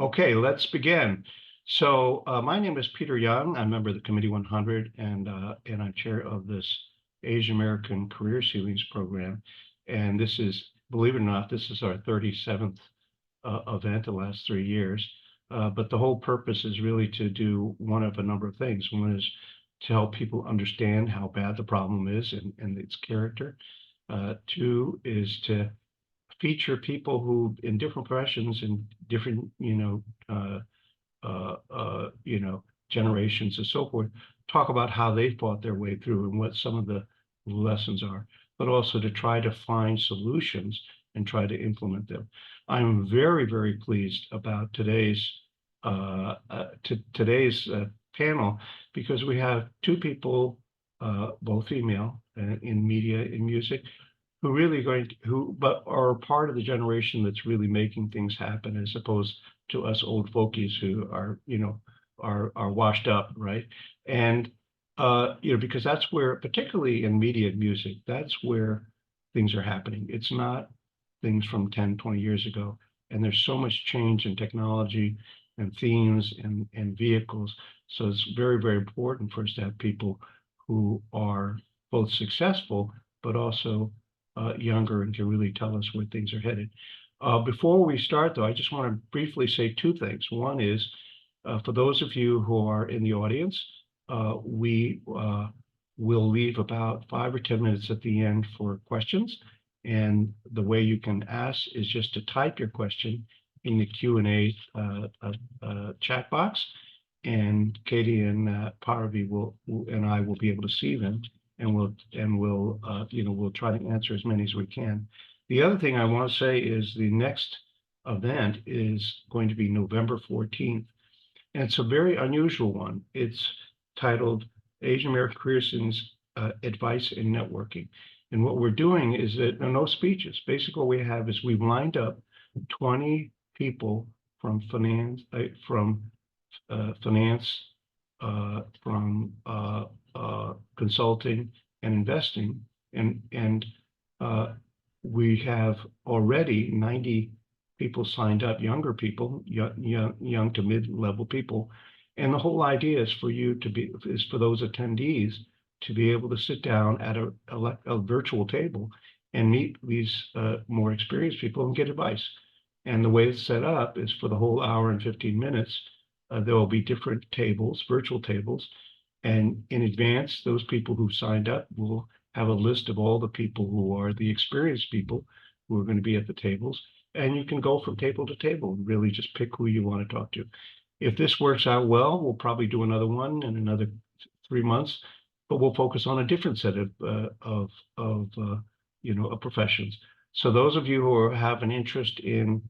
Okay, let's begin. So my name is Peter Young. I'm a member of the Committee 100, and I'm chair of this Asian American Career Ceilings program. And this is, believe it or not, this is our 37th event the last 3 years. But the whole purpose is really to do one of a number of things. One is to help people understand how bad the problem is and its character. Two is to feature people who in different professions and different, generations and so forth, talk about how they fought their way through and what some of the lessons are, but also to try to find solutions and try to implement them. I'm very, very pleased about today's panel because we have two people, both female, in media and music, who really but are part of the generation that's really making things happen, as opposed to us old folkies who are, are washed up, right? And because that's where, particularly in media and music, that's where things are happening. It's not things from 10, 20 years ago. And there's so much change in technology and themes and vehicles. So it's very, very important for us to have people who are both successful, but also younger and can really tell us where things are headed. Before we start, though, I just want to briefly say two things. One is, for those of you who are in the audience, we will leave about 5 or 10 minutes at the end for questions. And the way you can ask is just to type your question in the Q&A chat box, and Katie and Paravi and I will be able to see them, and we'll try to answer as many as we can. The other thing I want to say is the next event is going to be November 14th, and it's a very unusual one. It's titled Asian American Career Students Advice in Networking. And what we're doing is that no speeches. Basically, what we have is we've lined up 20 people from finance, consulting and investing, and we have already 90 people signed up, younger people, young to mid-level people, and the whole idea is for those attendees to be able to sit down at a virtual table and meet these more experienced people and get advice. And the way it's set up is for the whole hour and 15 minutes, there will be different tables, virtual tables, and in advance, those people who signed up will have a list of all the people who are the experienced people who are going to be at the tables, and you can go from table to table and really just pick who you want to talk to. If this works out well, we'll probably do another one in another 3 months, but we'll focus on a different set of professions. So those of you who have an interest in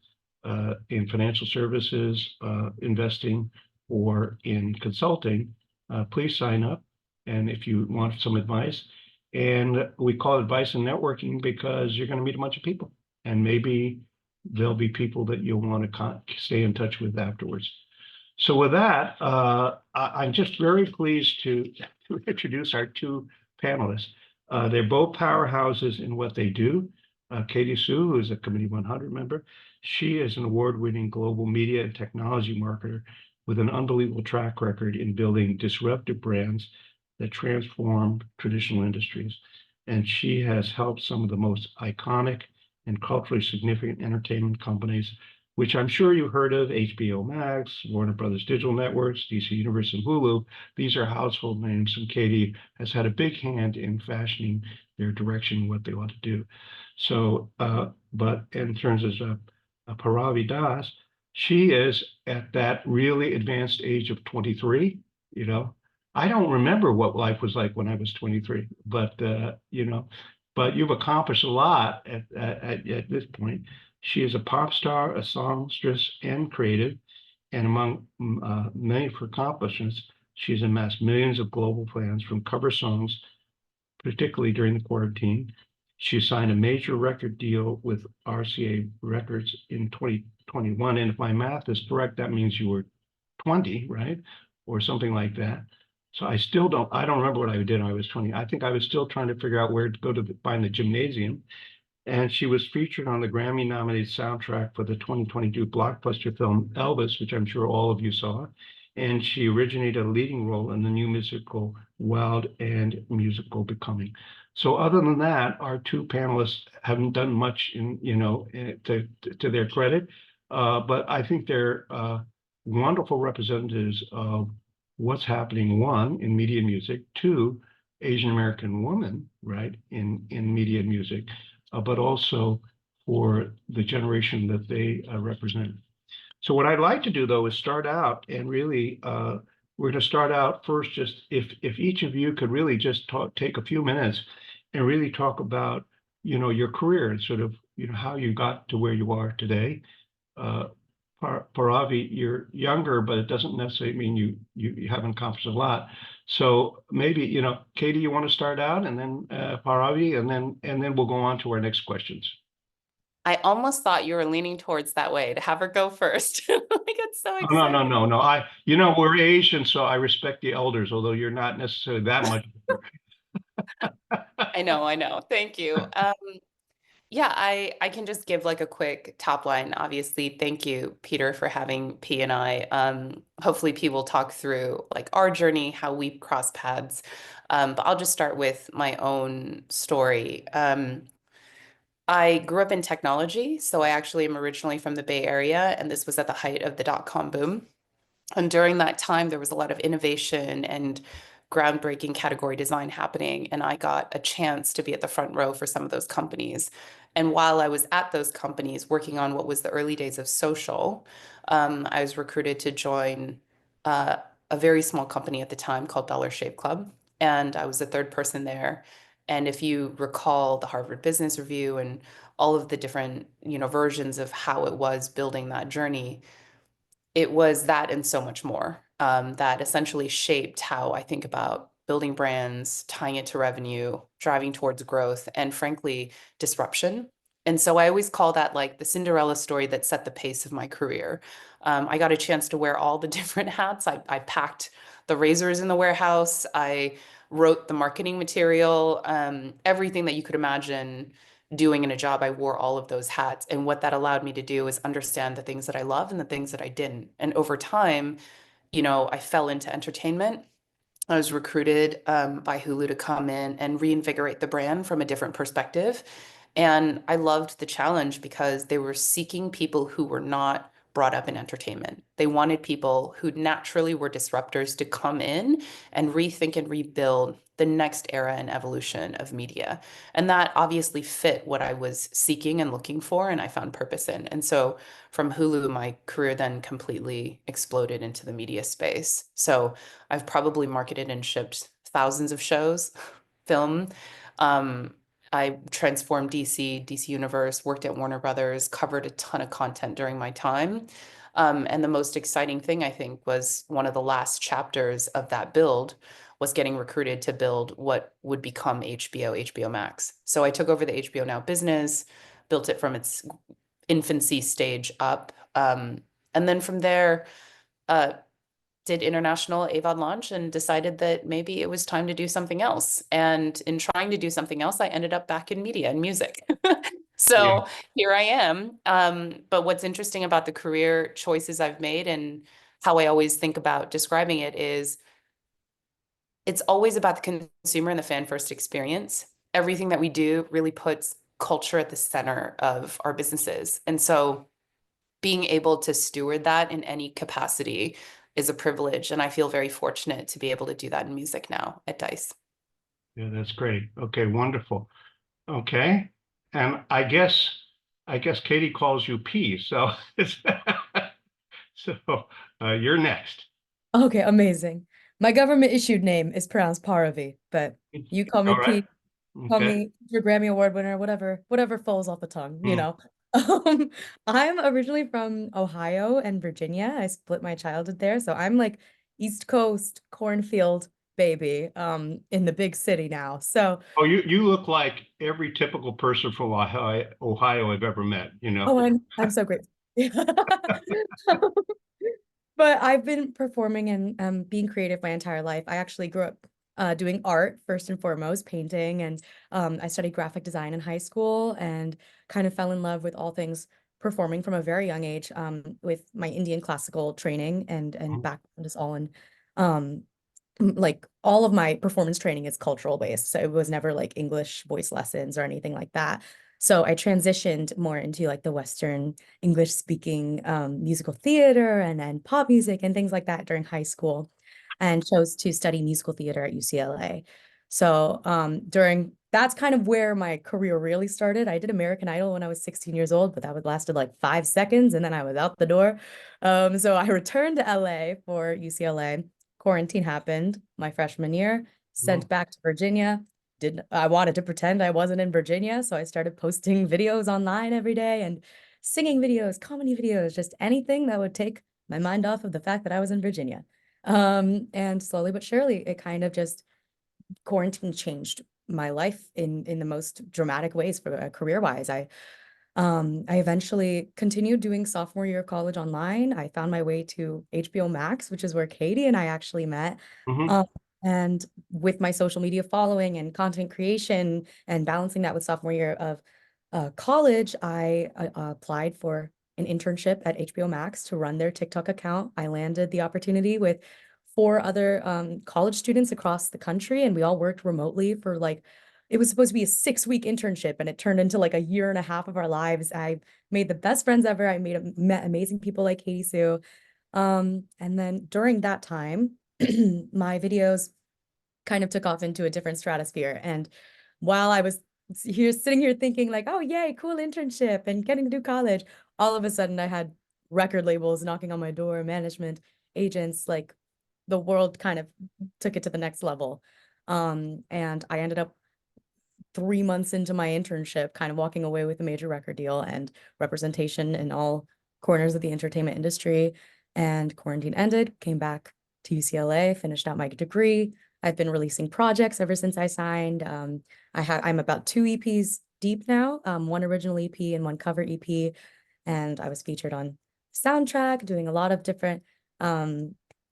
financial services, investing, or in consulting, please sign up. And if you want some advice, and we call it advice and networking because you're going to meet a bunch of people, and maybe there'll be people that you'll want to stay in touch with afterwards. So with that, I'm just very pleased to introduce our two panelists. They're both powerhouses in what they do. Katie Sue, who is a Committee 100 member, she is an award-winning global media and technology marketer with an unbelievable track record in building disruptive brands that transform traditional industries. And she has helped some of the most iconic and culturally significant entertainment companies, which I'm sure you heard of: HBO Max, Warner Brothers Digital Networks, DC Universe, and Hulu. These are household names, and Katie has had a big hand in fashioning their direction, what they want to do. So, but in terms of Paravi Das, she is at that really advanced age of 23. I don't remember what life was like when I was 23, but but you've accomplished a lot at this point. She is a pop star, a songstress, and creative, and among many of her accomplishments, she's amassed millions of global fans from cover songs, particularly during the quarantine. She signed a major record deal with RCA Records in 2021, and if my math is correct, that means you were 20, right? Or something like that. So I don't remember what I did when I was 20. I think I was still trying to figure out where to go to find the gymnasium. and she was featured on the Grammy-nominated soundtrack for the 2022 blockbuster film Elvis, which I'm sure all of you saw. And she originated a leading role in the new musical Wild and musical Becoming. So other than that, our two panelists haven't done much in, to their credit, but I think they're wonderful representatives of what's happening, one, in media and music, two, Asian American woman, right, in media and music, but also for the generation that they represent. So what I'd like to do though is start out and really we're going to start out first just if each of you could really just take a few minutes and really talk about your career and sort of how you got to where you are today. Uh, Paravi, you're younger, but it doesn't necessarily mean you haven't accomplished a lot. So maybe Katie, you want to start out, and then Paravi, and then we'll go on to our next questions. I almost thought you were leaning towards that way to have her go first. Like, it's so Oh, no, no, exciting. no, no. We're Asian, so I respect the elders, although you're not necessarily that much. I know. Thank you. Yeah, I can just give like a quick top line. Obviously, thank you, Peter, for having P and I. Hopefully, P will talk through like our journey, how we crossed paths. But I'll just start with my own story. I grew up in technology, so I actually am originally from the Bay Area, and this was at the height of the dot-com boom. And during that time, there was a lot of innovation and groundbreaking category design happening. And I got a chance to be at the front row for some of those companies. And while I was at those companies working on what was the early days of social, I was recruited to join uh, a very small company at the time called Dollar Shave Club. And I was the third person there. And if you recall the Harvard Business Review and all of the different, versions of how it was building that journey, it was that and so much more that essentially shaped how I think about building brands, tying it to revenue, driving towards growth, and frankly, disruption. And so I always call that like the Cinderella story that set the pace of my career. I got a chance to wear all the different hats. I packed the razors in the warehouse. I wrote the marketing material, everything that you could imagine doing in a job, I wore all of those hats. And what that allowed me to do is understand the things that I love and the things that I didn't. And over time, I fell into entertainment. I was recruited by Hulu to come in and reinvigorate the brand from a different perspective. And I loved the challenge because they were seeking people who were not brought up in entertainment. They wanted people who naturally were disruptors to come in and rethink and rebuild the next era and evolution of media. And that obviously fit what I was seeking and looking for, and I found purpose in. And so from Hulu, my career then completely exploded into the media space. So I've probably marketed and shipped thousands of shows, film. Um, I transformed DC Universe, worked at Warner Brothers, covered a ton of content during my time. And the most exciting thing, I think, was one of the last chapters of that build was getting recruited to build what would become HBO Max. So I took over the HBO Now business, built it from its infancy stage up. And then from there, uh, did international AVOD launch and decided that maybe it was time to do something else. And in trying to do something else, I ended up back in media and music. Yeah, So here I am. But what's interesting about the career choices I've made and how I always think about describing it is it's always about the consumer and the fan first experience. Everything that we do really puts culture at the center of our businesses. And so being able to steward that in any capacity is a privilege. And I feel very fortunate to be able to do that in music now at Dice. yeah, that's great. Okay, wonderful. Okay, and I guess Katie calls you P, so so you're next. Okay, amazing. My government issued name is pronounced Paravi, but you call me All right. P, call Okay. me your Grammy Award winner, whatever falls off the tongue, you Hmm. know. I'm originally from Ohio and Virginia. I split my childhood there, so I'm like East Coast cornfield baby, in the big city now. So, Oh, you look like every typical person from Ohio I've ever met, you know. oh, I'm so grateful. But I've been performing and being creative my entire life. I actually grew up doing art first and foremost, painting, and I studied graphic design in high school and kind of fell in love with all things performing from a very young age, with my Indian classical training and Mhm. background is all in um, like all of my performance training is cultural based. So it was never like English voice lessons or anything like that. So I transitioned more into like the Western English speaking musical theater and then pop music and things like that during high school, and chose to study musical theater at UCLA. So during that's kind of where my career really started. I did American Idol when I was 16 years old, but that would lasted like 5 seconds and then I was out the door. So I returned to LA for UCLA. Quarantine happened my freshman year, Mhm. sent back to Virginia. Did I wanted to pretend I wasn't in Virginia, so I started posting videos online every day and singing videos, comedy videos, just anything that would take my mind off of the fact that I was in Virginia. And slowly but surely, it kind of just quarantine changed my life in the most dramatic ways for career wise. I eventually continued doing sophomore year of college online. I found my way to HBO Max, which is where Katie and I actually met. Mhm. Um, and with my social media following and content creation and balancing that with sophomore year of college, I applied for an internship at HBO Max to run their TikTok account. I landed the opportunity with four other college students across the country, and we all worked remotely for like it was supposed to be a 6 week internship and it turned into like a year and a half of our lives. I made the best friends ever. I met amazing people like Katie Sue. And then during that time, my videos kind of took off into a different stratosphere. And while I was sitting here thinking like, oh, yay, cool internship and getting to do college, all of a sudden I had record labels knocking on my door, management, agents, like the world kind of took it to the next level. And I ended up 3 months into my internship, kind of walking away with a major record deal and representation in all corners of the entertainment industry. And quarantine ended, came back to UCLA, finished out my degree. I've been releasing projects ever since I signed. I'm about 2 EPs deep now, one original EP and one cover EP. And I was featured on soundtrack, doing a lot of different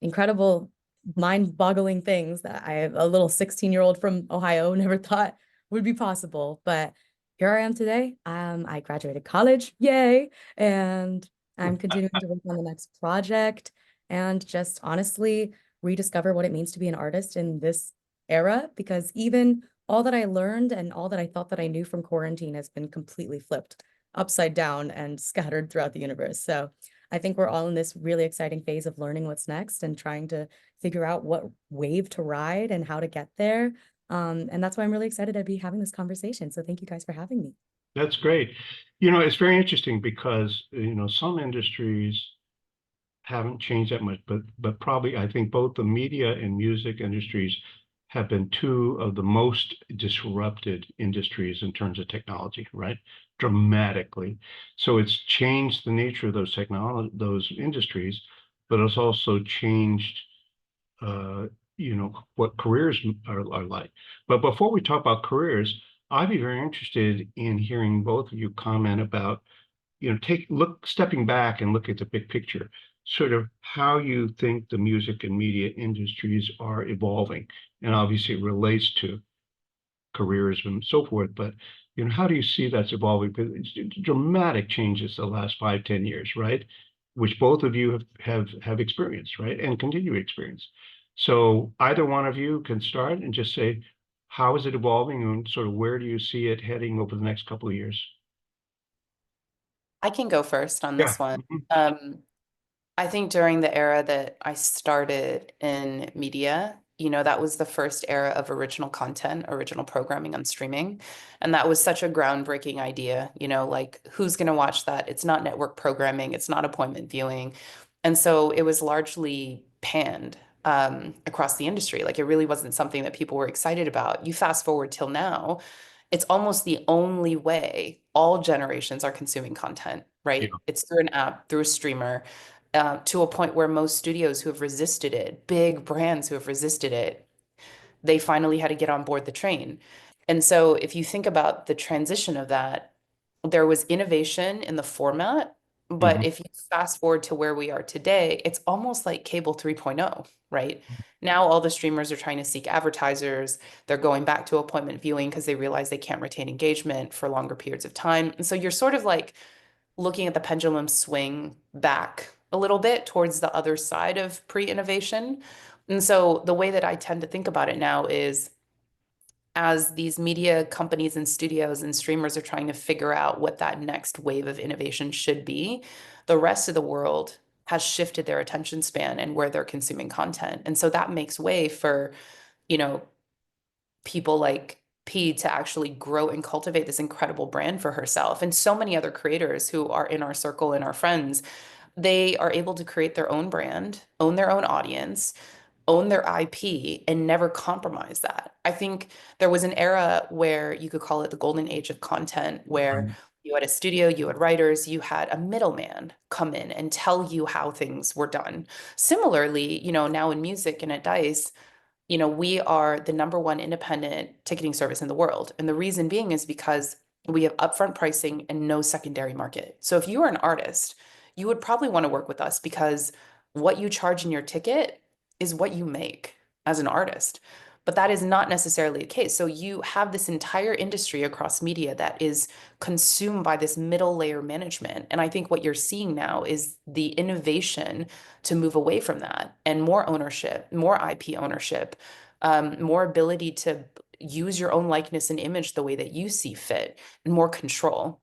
incredible, mind-boggling things that a little 16-year-old from Ohio never thought would be possible. But here I am today. I graduated college, yay, and I'm continuing to work on the next project and just honestly rediscover what it means to be an artist in this era, because even all that I learned and all that I thought that I knew from quarantine has been completely flipped upside down and scattered throughout the universe. So I think we're all in this really exciting phase of learning what's next and trying to figure out what wave to ride and how to get there. And that's why I'm really excited to be having this conversation. So thank you guys for having me. That's great. You know, it's very interesting because, some industries haven't changed that much, but probably I think both the media and music industries have been two of the most disrupted industries in terms of technology, right? Dramatically. So it's changed the nature of those industries, but it's also changed uh, what careers are like. But before we talk about careers, I'd be very interested in hearing both of you comment about, stepping back and look at the big picture, sort of how you think the music and media industries are evolving. And obviously it relates to careers and so forth, but how do you see that's evolving? Because it's dramatic changes the last 5, 10 years, right? Which both of you have experienced, right? And continue to experience. So either one of you can start and just say, how is it evolving and sort of where do you see it heading over the next couple of years? I can go first on Yeah. this one. Mhm. I think during the era that I started in media, that was the first era of original content, original programming on streaming. And that was such a groundbreaking idea, like who's going to watch that? It's not network programming, it's not appointment viewing. And so it was largely panned across the industry. Like it really wasn't something that people were excited about. You fast forward till now, it's almost the only way all generations are consuming content, Yeah. right? It's through an app, through a streamer, to a point where most studios who have resisted it, big brands who have resisted it, they finally had to get on board the train. And so if you think about the transition of that, there was innovation in the format, But Mhm. if you fast forward to where we are today, it's almost like cable 3.0, right? Now all the streamers are trying to seek advertisers. They're going back to appointment viewing because they realize they can't retain engagement for longer periods of time. And so you're sort of like looking at the pendulum swing back a little bit towards the other side of pre-innovation. And so the way that I tend to think about it now is, as these media companies and studios and streamers are trying to figure out what that next wave of innovation should be, the rest of the world has shifted their attention span and where they're consuming content. And so that makes way for, you know, people like P to actually grow and cultivate this incredible brand for herself. And so many other creators who are in our circle and our friends, they are able to create their own brand, own their own audience, own their IP, and never compromise that. I think there was an era where you could call it the golden age of content, where Right. you had a studio, you had writers, you had a middleman come in and tell you how things were done. Similarly, now in music and at Dice, we are the #1 independent ticketing service in the world. And the reason being is because we have upfront pricing and no secondary market. So if you are an artist, you would probably want to work with us because what you charge in your ticket is what you make as an artist. But that is not necessarily the case. So you have this entire industry across media that is consumed by this middle layer management. And I think what you're seeing now is the innovation to move away from that and more ownership, more IP ownership, more ability to use your own likeness and image the way that you see fit, and more control,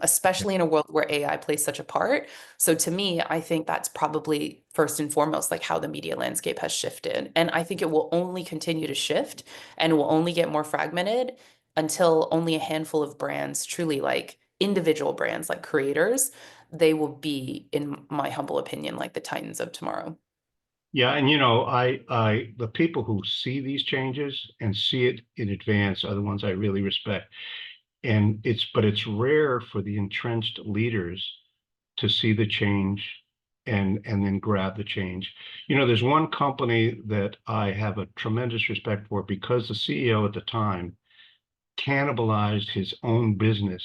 especially in a world where AI plays such a part. So to me, I think that's probably first and foremost like how the media landscape has shifted. And I think it will only continue to shift and will only get more fragmented until only a handful of brands, truly like individual brands, like creators, they will be, in my humble opinion, like the titans of tomorrow. Yeah, and the people who see these changes and see it in advance are the ones I really respect. And it's rare for the entrenched leaders to see the change and then grab the change. There's one company that I have a tremendous respect for because the CEO at the time cannibalized his own business,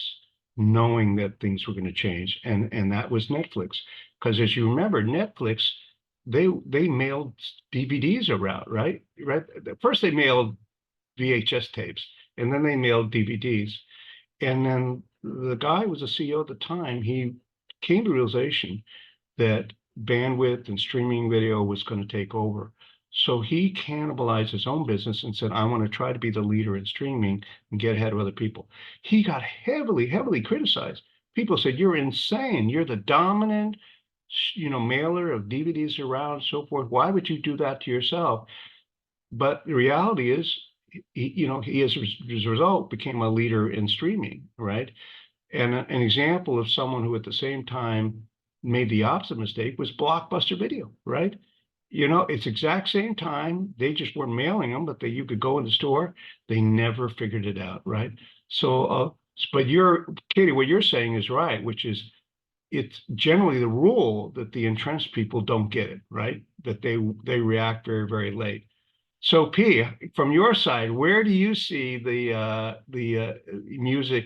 knowing that things were going to change, and that was Netflix. Because as you remember, Netflix, they mailed DVDs around, right? Right. First they mailed VHS tapes, and then they mailed DVDs. And then the guy was a CEO at the time. He came to realization that bandwidth and streaming video was going to take over. So he cannibalized his own business and said, I want to try to be the leader in streaming and get ahead of other people. He got heavily, heavily criticized. People said, you're insane. You're the dominant, mailer of DVDs around, so forth. Why would you do that to yourself? But the reality is, he as a result became a leader in streaming, right? And an example of someone who at the same time made the opposite mistake was Blockbuster Video, right? It's exact same time. They just weren't mailing them, but you could go in the store. They never figured it out, right? So, but Katie, what you're saying is right, which is it's generally the rule that the entrenched people don't get it, right? That they react very, very late. So P, from your side, where do you see the music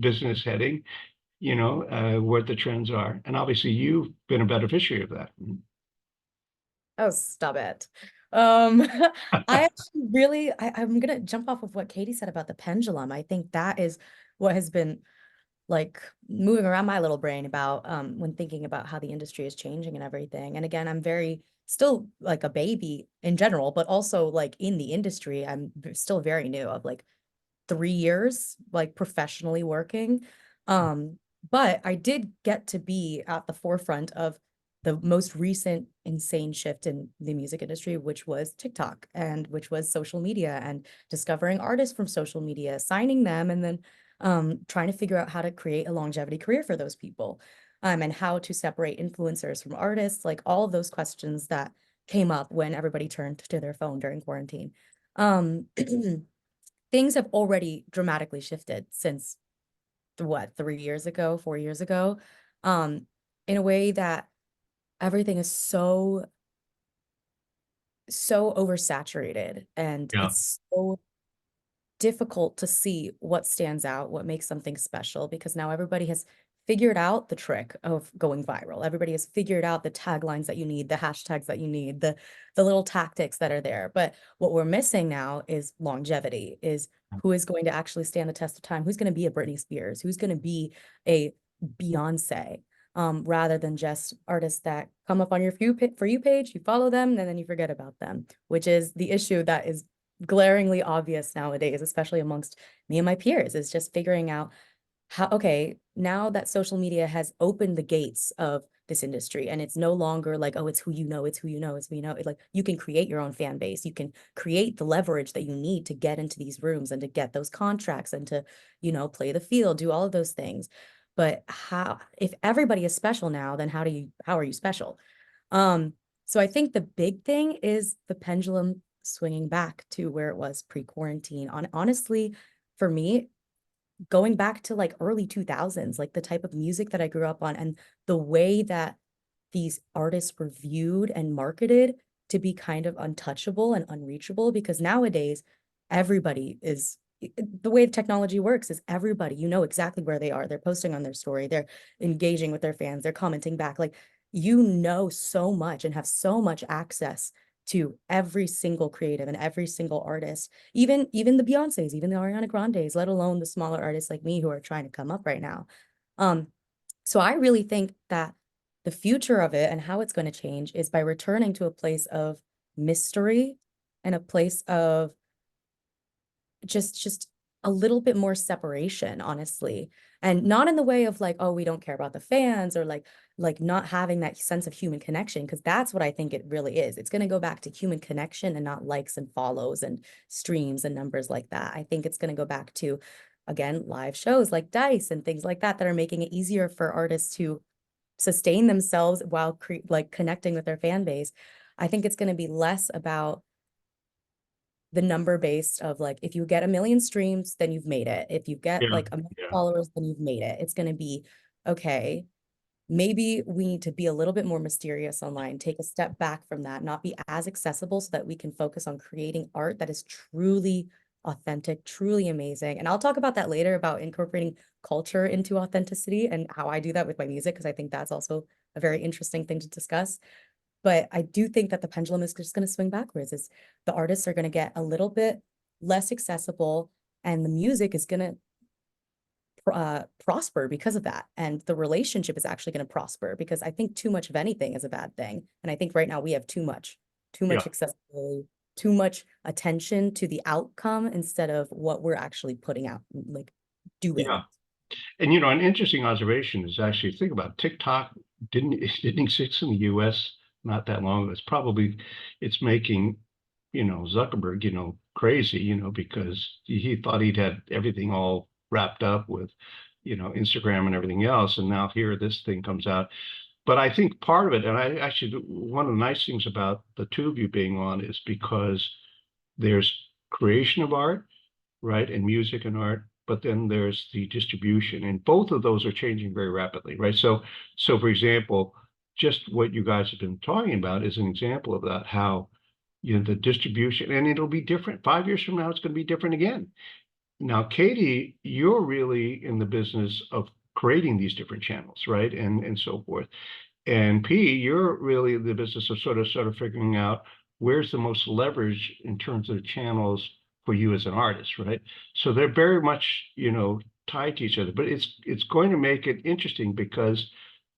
business heading? What the trends are, and obviously you've been a beneficiary of that. Oh, stop it. Um, I actually really, I'm gonna jump off of what Katie said about the pendulum. I think that is what has been like moving around my little brain about when thinking about how the industry is changing and everything. And again, I'm very still like a baby in general, but also like in the industry, I'm still very new, of like 3 years like professionally working. But I did get to be at the forefront of the most recent insane shift in the music industry, which was TikTok and which was social media and discovering artists from social media, signing them, and then trying to figure out how to create a longevity career for those people, and how to separate influencers from artists, like all of those questions that came up when everybody turned to their phone during quarantine. Um, things have already dramatically shifted since what, 3 years ago, 4 years ago, um, in a way that everything is so oversaturated, and Yeah. it's so difficult to see what stands out, what makes something special, because now everybody has figured out the trick of going viral. Everybody has figured out the taglines that you need, the hashtags that you need, the little tactics that are there. But what we're missing now is longevity, is who is going to actually stand the test of time, who's going to be a Britney Spears, who's going to be a Beyonce, rather than just artists that come up on your For You page, you follow them, and then you forget about them, which is the issue that is glaringly obvious nowadays, especially amongst me and my peers, is just figuring out how, okay, now that social media has opened the gates of this industry, and it's no longer like, oh, it's who you know, it's who you know, it's who you know. It's like you can create your own fan base. You can create the leverage that you need to get into these rooms and to get those contracts and to, play the field, do all of those things. But if everybody is special now, then how are you special? So I think the big thing is the pendulum swinging back to where it was pre-quarantine. Honestly, for me, going back to like early 2000s, like the type of music that I grew up on and the way that these artists were viewed and marketed to be kind of untouchable and unreachable, because nowadays everybody is the way technology works is everybody, exactly where they are. They're posting on their story, they're engaging with their fans, they're commenting back. Like, so much and have so much access to every single creative and every single artist, even the Beyoncés, even the Ariana Grandes, let alone the smaller artists like me who are trying to come up right now. So I really think that the future of it and how it's going to change is by returning to a place of mystery and a place of just a little bit more separation, honestly. And not in the way of like, oh, we don't care about the fans, or like not having that sense of human connection, because that's what I think it really is. It's going to go back to human connection and not likes and follows and streams and numbers like that. I think it's going to go back to, again, live shows like Dice and things like that are making it easier for artists to sustain themselves while like connecting with their fan base. I think it's going to be less about the number based of like, if you get 1 million streams, then you've made it. If you get like 1 million followers, then you've made it. It's going to be, okay, maybe we need to be a little bit more mysterious online, take a step back from that, not be as accessible, so that we can focus on creating art that is truly authentic, truly amazing. And I'll talk about that later, about incorporating culture into authenticity and how I do that with my music, because I think that's also a very interesting thing to discuss. But I do think that the pendulum is just going to swing backwards. Is the artists are going to get a little bit less accessible, and the music is going to prosper because of that. And the relationship is actually going to prosper, because I think too much of anything is a bad thing. And I think right now we have too much accessibility, too much attention to the outcome instead of what we're actually putting out, like doing. Yeah. And an interesting observation is, actually think about TikTok didn't exist in the US not that long ago. It's making Zuckerberg crazy, because he thought he'd had everything all wrapped up with Instagram and everything else, and now here this thing comes out. But I think part of it, and I actually, one of the nice things about the two of you being on is because there's creation of art, right, and music and art, but then there's the distribution, and both of those are changing very rapidly, right? So for example, just what you guys have been talking about is an example of that, how the distribution, and it'll be different 5 years from now. It's going to be different again. Now, Katie, you're really in the business of creating these different channels, right, and so forth. And P, you're really in the business of sort of figuring out where's the most leverage in terms of channels for you as an artist, right? So they're very much, tied to each other. But it's going to make it interesting, because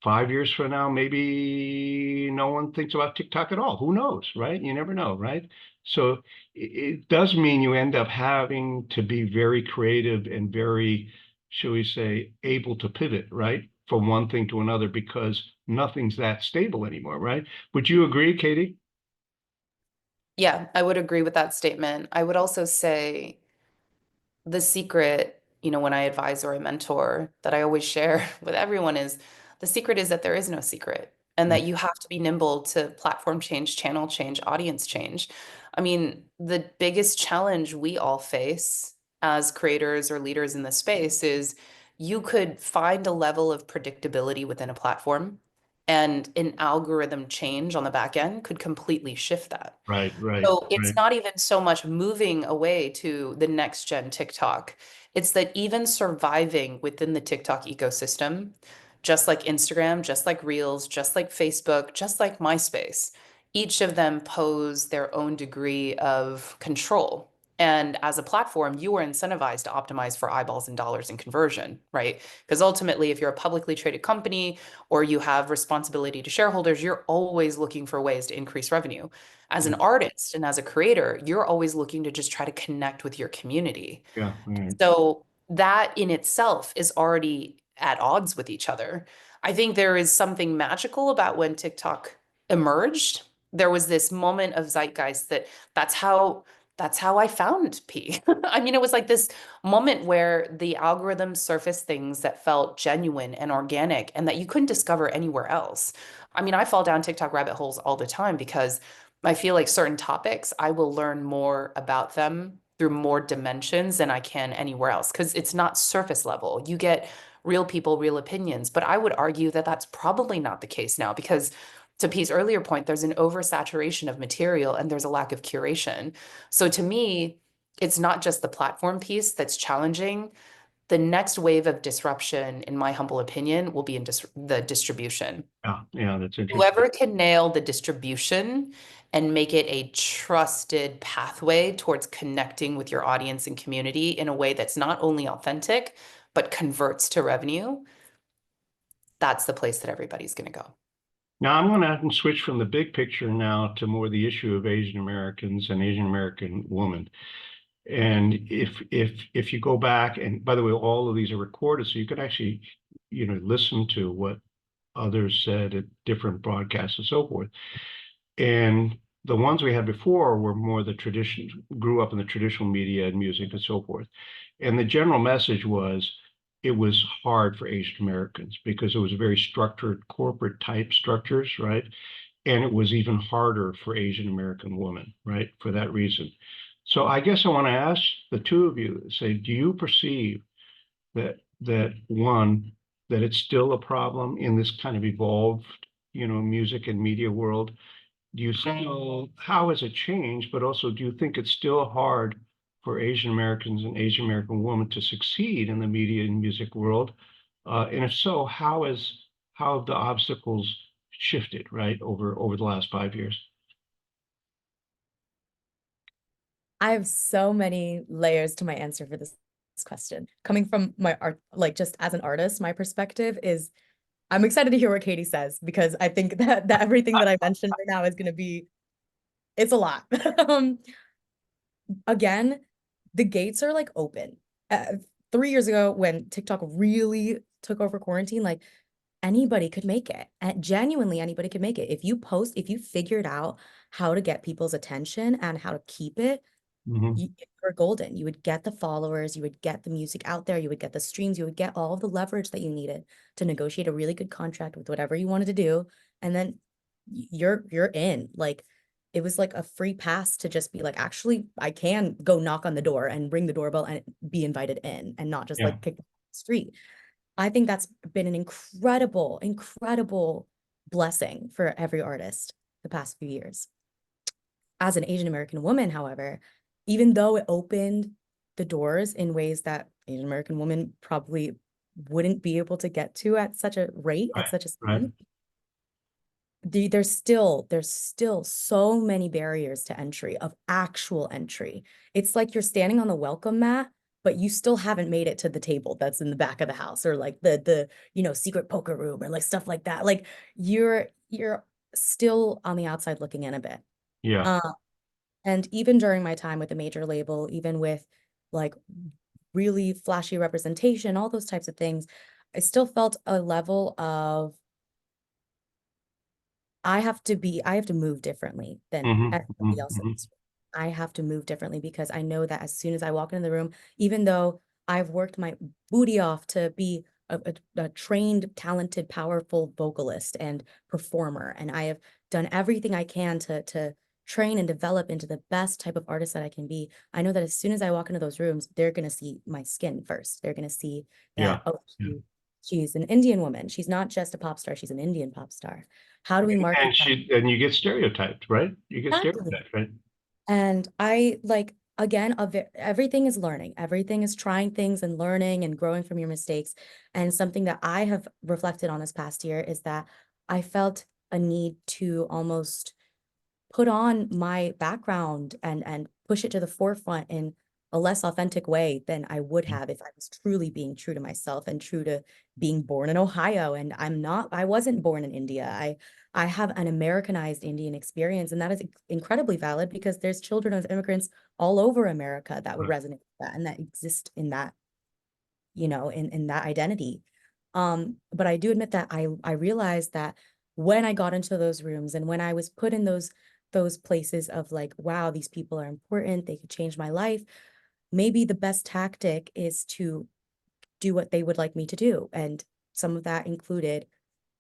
5 years from now, maybe no one thinks about TikTok at all. Who knows, right? You never know, right? So it does mean you end up having to be very creative and very, shall we say, able to pivot, right, from one thing to another, because nothing's that stable anymore, right? Would you agree, Katie? Yeah, I would agree with that statement. I would also say the secret, when I advise or I mentor, that I always share with everyone is, the secret is that there is no secret, and that you have to be nimble to platform change, channel change, audience change. I mean, the biggest challenge we all face as creators or leaders in this space is, you could find a level of predictability within a platform, and an algorithm change on the back end could completely shift that. Right, right, So it's right. not even so much moving away to the next gen TikTok. It's that even surviving within the TikTok ecosystem, just like Instagram, just like Reels, just like Facebook, just like MySpace, each of them pose their own degree of control. And as a platform, you are incentivized to optimize for eyeballs and dollars and conversion, right? Because ultimately, if you're a publicly traded company or you have responsibility to shareholders, you're always looking for ways to increase revenue. As an artist and as a creator, you're always looking to just try to connect with your community. Yeah, right. So that in itself is already at odds with each other. I think there is something magical about when TikTok emerged. There was this moment of zeitgeist that that's how that's how I found P. I mean, it was like this moment where the algorithm surfaced things that felt genuine and organic and that you couldn't discover anywhere else. I mean, I fall down TikTok rabbit holes all the time because I feel like certain topics, I will learn more about them through more dimensions than I can anywhere else because it's not surface level. You get real people, real opinions. But I would argue that that's probably not the case now because to P's earlier point, there's an oversaturation of material and there's a lack of curation. So to me, it's not just the platform piece that's challenging. The next wave of disruption, in my humble opinion, will be in the distribution. Yeah, yeah, that's interesting. Whoever can nail the distribution and make it a trusted pathway towards connecting with your audience and community in a way that's not only authentic, but converts to revenue, that's the place that everybody's going to go. Now I'm going to switch from the big picture now to more the issue of Asian Americans and Asian American women. And if you go back, and by the way, all of these are recorded, so you can actually, listen to what others said at different broadcasts and so forth. And the ones we had before were more the tradition, grew up in the traditional media and music and so forth. And the general message was it was hard for Asian Americans because it was very structured corporate type structures, right? And it was even harder for Asian American women, right? For that reason. So I guess I want to ask the two of you, say, do you perceive that one, that it's still a problem in this kind of evolved, music and media world? Do you say, oh, how has it changed? But also, do you think it's still hard for Asian Americans and Asian American women to succeed in the media and music world? And if so, how have the obstacles shifted, right, over the last 5 years? I have so many layers to my answer for this question. Coming from my art, like just as an artist, my perspective is I'm excited to hear what Katie says because I think that everything that I mentioned right now is going to be, it's a lot. Again, the gates are like open. 3 years ago when TikTok really took over quarantine, like anybody could make it. And genuinely anybody could make it. If you figured out how to get people's attention and how to keep it, Mm-hmm. you were golden. You would get the followers, you would get the music out there, you would get the streams, you would get all of the leverage that you needed to negotiate a really good contract with whatever you wanted to do. And then you're in. Like it was like a free pass to just be like, actually, I can go knock on the door and ring the doorbell and be invited in and not just Yeah. like kick off the street. I think that's been an incredible, incredible blessing for every artist the past few years. As an Asian American woman, however, even though it opened the doors in ways that Asian American women probably wouldn't be able to get to at such a rate, at such a Right. speed, there's still so many barriers to entry, of actual entry. It's like you're standing on the welcome mat, but you still haven't made it to the table that's in the back of the house, or like the secret poker room, or like stuff like that. Like you're still on the outside looking in a bit. Yeah. And even during my time with a major label, even with like really flashy representation, all those types of things, I still felt a level of I have to move differently than Mm-hmm. everybody else in Mm-hmm. this room. I have to move differently because I know that as soon as I walk into the room, even though I've worked my booty off to be a trained, talented, powerful vocalist and performer, and I have done everything I can to train and develop into the best type of artist that I can be, I know that as soon as I walk into those rooms, they're going to see my skin first. They're going to see Yeah. that, oh, Yeah. she's an Indian woman. She's not just a pop star, she's an Indian pop star. How do we market that? And you get stereotyped, right? You get Exactly. stereotyped, right? And I like, again, everything is learning. Everything is trying things and learning and growing from your mistakes. And something that I have reflected on this past year is that I felt a need to almost put on my background and push it to the forefront in a less authentic way than I would have if I was truly being true to myself and true to being born in Ohio. And I wasn't born in India. I have an Americanized Indian experience, and that is incredibly valid because there's children of immigrants all over America that would Right. resonate with that and that exist in that, in that identity. But I do admit that I realized that when I got into those rooms and when I was put in those places of like, wow, these people are important, they could change my life, maybe the best tactic is to do what they would like me to do. And some of that included,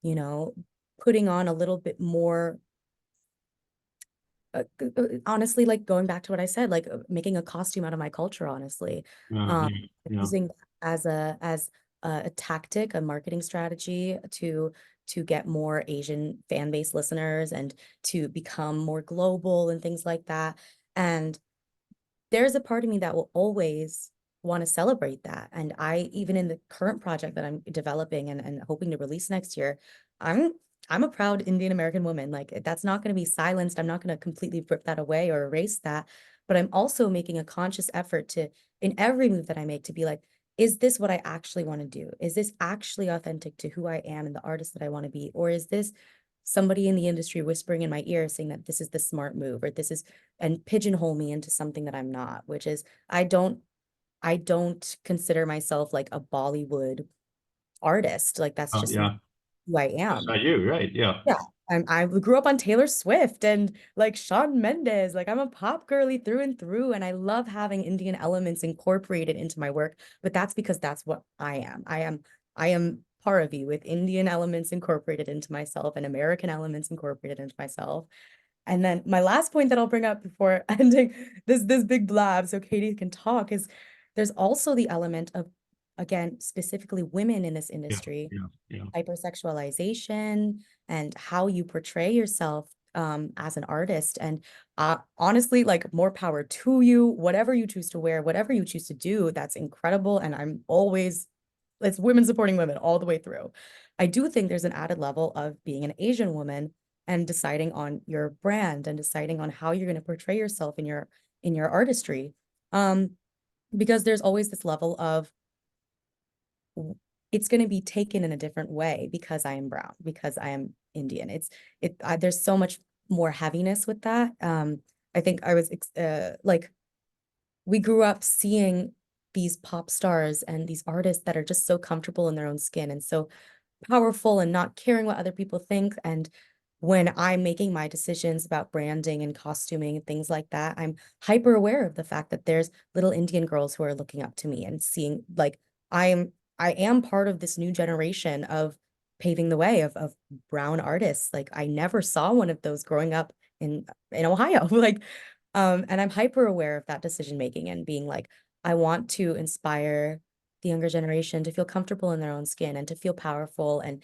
you know, putting on a little bit more, honestly, like going back to what I said, like making a costume out of my culture, honestly. Yeah, Using as a tactic, a marketing strategy to get more Asian fan base listeners and to become more global and things like that. And there's a part of me that will always want to celebrate that. And I, even in the current project that I'm developing and hoping to release next year, I'm I'm a proud Indian American woman. Like that's not going to be silenced. I'm not going to completely rip that away or erase that. But I'm also making a conscious effort to, in every move that I make, to be like, is this what I actually want to do? Is this actually authentic to who I am and the artist that I want to be? Or is this somebody in the industry whispering in my ear saying that this is the smart move or this is, and pigeonhole me into something that I'm not, which is I don't consider myself like a Bollywood artist. Like that's just not yeah. who I That's am. not you, right? Yeah. Yeah. I grew up on Taylor Swift and like Shawn Mendes. Like I'm a pop girly through and through, and I love having Indian elements incorporated into my work. But that's because that's what I am. I am Paravi with Indian elements incorporated into myself and American elements incorporated into myself. And then my last point that I'll bring up before ending this big blab so Katie can talk is there's also the element of, again, specifically women in this Yeah. industry, Yeah. Yeah. hypersexualization and how you portray yourself as an artist. And honestly, like more power to you, whatever you choose to wear, whatever you choose to do, that's incredible. And I'm always, it's women supporting women all the way through. I do think there's an added level of being an Asian woman and deciding on your brand and deciding on how you're going to portray yourself in your artistry. Because there's always this level of it's going to be taken in a different way because I am brown, because I am Indian. There's so much more heaviness with that. I think I was like, we grew up seeing these pop stars and these artists that are just so comfortable in their own skin and so powerful and not caring what other people think. And when I'm making my decisions about branding and costuming and things like that, I'm hyper aware of the fact that there's little Indian girls who are looking up to me and seeing like I am part of this new generation of paving the way of brown artists. Like I never saw one of those growing up in Ohio. Like and I'm hyper aware of that decision making and being like, I want to inspire the younger generation to feel comfortable in their own skin and to feel powerful and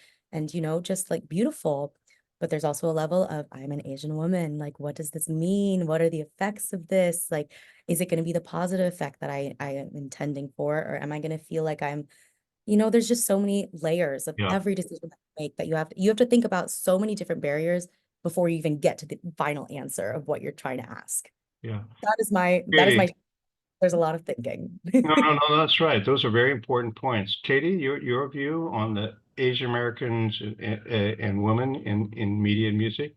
just like beautiful. But there's also a level of I'm an Asian woman. Like, what does this mean? What are the effects of this? Like, is it going to be the positive effect that I am intending for? Or am I going to feel like there's just so many layers of Yeah. every decision that you make that you have to think about so many different barriers before you even get to the final answer of what you're trying to ask. Yeah. That is my there's a lot of thinking. No, that's right. Those are very important points. Katie, your view on the Asian Americans and women in media and music?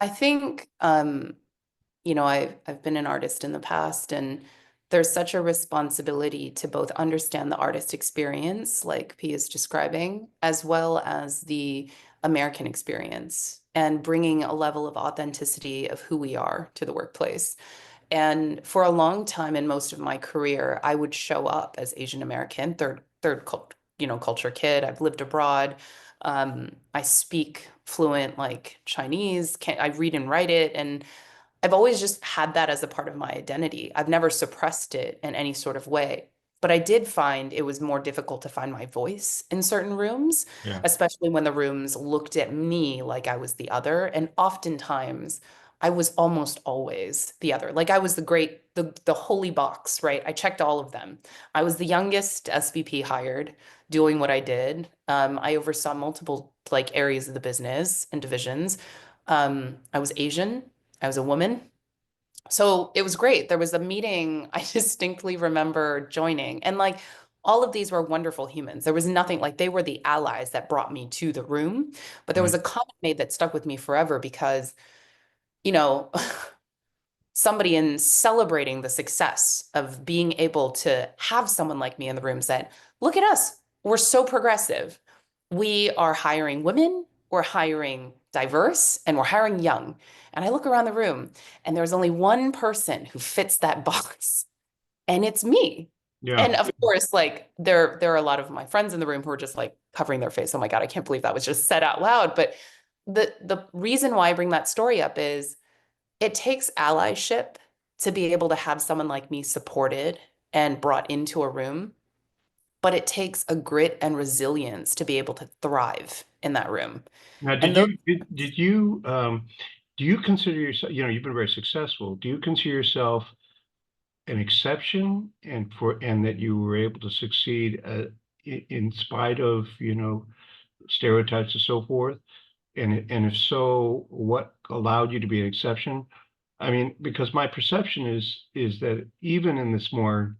I think I've been an artist in the past, and there's such a responsibility to both understand the artist experience, like P is describing, as well as the American experience and bringing a level of authenticity of who we are to the workplace. And for a long time in most of my career, I would show up as Asian American, culture kid. I've lived abroad. I speak fluent like Chinese. I read and write it, and I've always just had that as a part of my identity. I've never suppressed it in any sort of way. But I did find it was more difficult to find my voice in certain rooms, Yeah. especially when the rooms looked at me like I was the other. And oftentimes I was almost always the other. Like I was the holy box, right? I checked all of them. I was the youngest SVP hired doing what I did. I oversaw multiple like areas of the business and divisions. I was Asian. I was a woman. So it was great. There was a meeting I distinctly remember joining, and like all of these were wonderful humans. There was nothing like they were the allies that brought me to the room. But there was Right. a comment made that stuck with me forever because, you know, somebody in celebrating the success of being able to have someone like me in the room said, look at us. We're so progressive. We are hiring women, we're hiring diverse, and we're hiring young. And I look around the room and there's only one person who fits that box, and it's me. Yeah. And of course, like there are a lot of my friends in the room who are just like covering their face. Oh my God, I can't believe that was just said out loud. But the reason why I bring that story up is it takes allyship to be able to have someone like me supported and brought into a room, but it takes a grit and resilience to be able to thrive in that room. Now, And those, do you consider yourself, you've been very successful. Do you consider yourself an exception and that you were able to succeed in spite of, stereotypes and so forth? And if so, what allowed you to be an exception? I mean, because my perception is that even in this more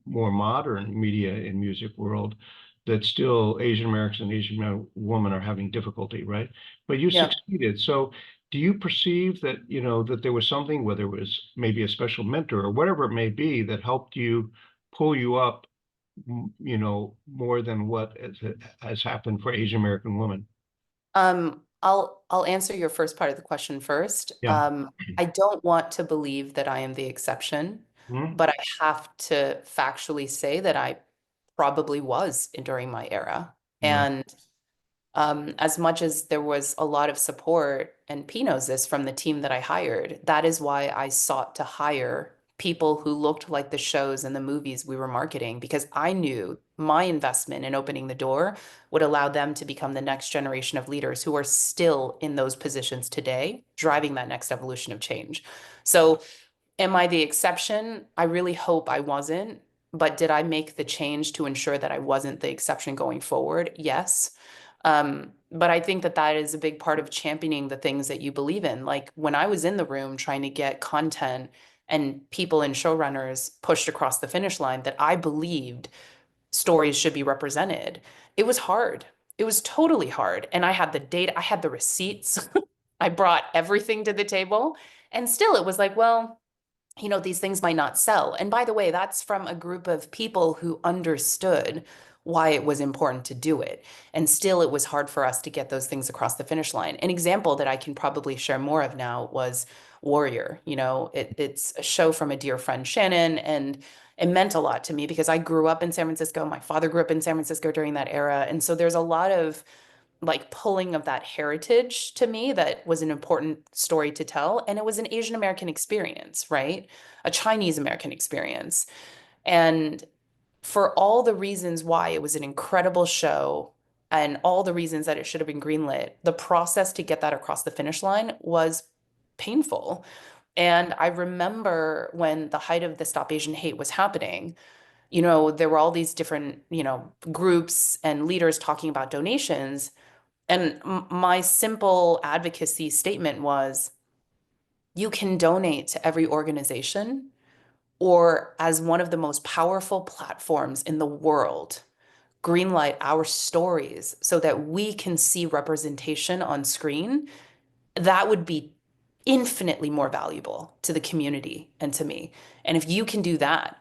modern media and music world, that still Asian Americans and Asian women are having difficulty, right? But you yeah. succeeded. So do you perceive that, that there was something, whether it was maybe a special mentor or whatever it may be, that helped you pull you up, more than what has happened for Asian American women? I'll answer your first part of the question first. Yeah. I don't want to believe that I am the exception, Mhm. but I have to factually say that I probably was during my era. Yeah. And as much as there was a lot of support, and P knows this from the team that I hired, that is why I sought to hire people who looked like the shows and the movies we were marketing, because I knew my investment in opening the door would allow them to become the next generation of leaders who are still in those positions today, driving that next evolution of change. So am I the exception? I really hope I wasn't. But did I make the change to ensure that I wasn't the exception going forward? Yes. But I think that that is a big part of championing the things that you believe in. Like when I was in the room trying to get content and people and showrunners pushed across the finish line that I believed stories should be represented, it was hard. It was totally hard. And I had the data, I had the receipts, I brought everything to the table. And still, it was like, well, these things might not sell. And by the way, that's from a group of people who understood why it was important to do it. And still, it was hard for us to get those things across the finish line. An example that I can probably share more of now was Warrior. It's a show from a dear friend, Shannon, and it meant a lot to me because I grew up in San Francisco. My father grew up in San Francisco during that era. And so there's a lot of like pulling of that heritage to me that was an important story to tell. And it was an Asian American experience, right? A Chinese American experience. And for all the reasons why it was an incredible show and all the reasons that it should have been greenlit, the process to get that across the finish line was painful. And I remember when the height of the Stop Asian Hate was happening, there were all these different, groups and leaders talking about donations. And my simple advocacy statement was, you can donate to every organization or as one of the most powerful platforms in the world, greenlight our stories so that we can see representation on screen. That would be infinitely more valuable to the community and to me. And if you can do that,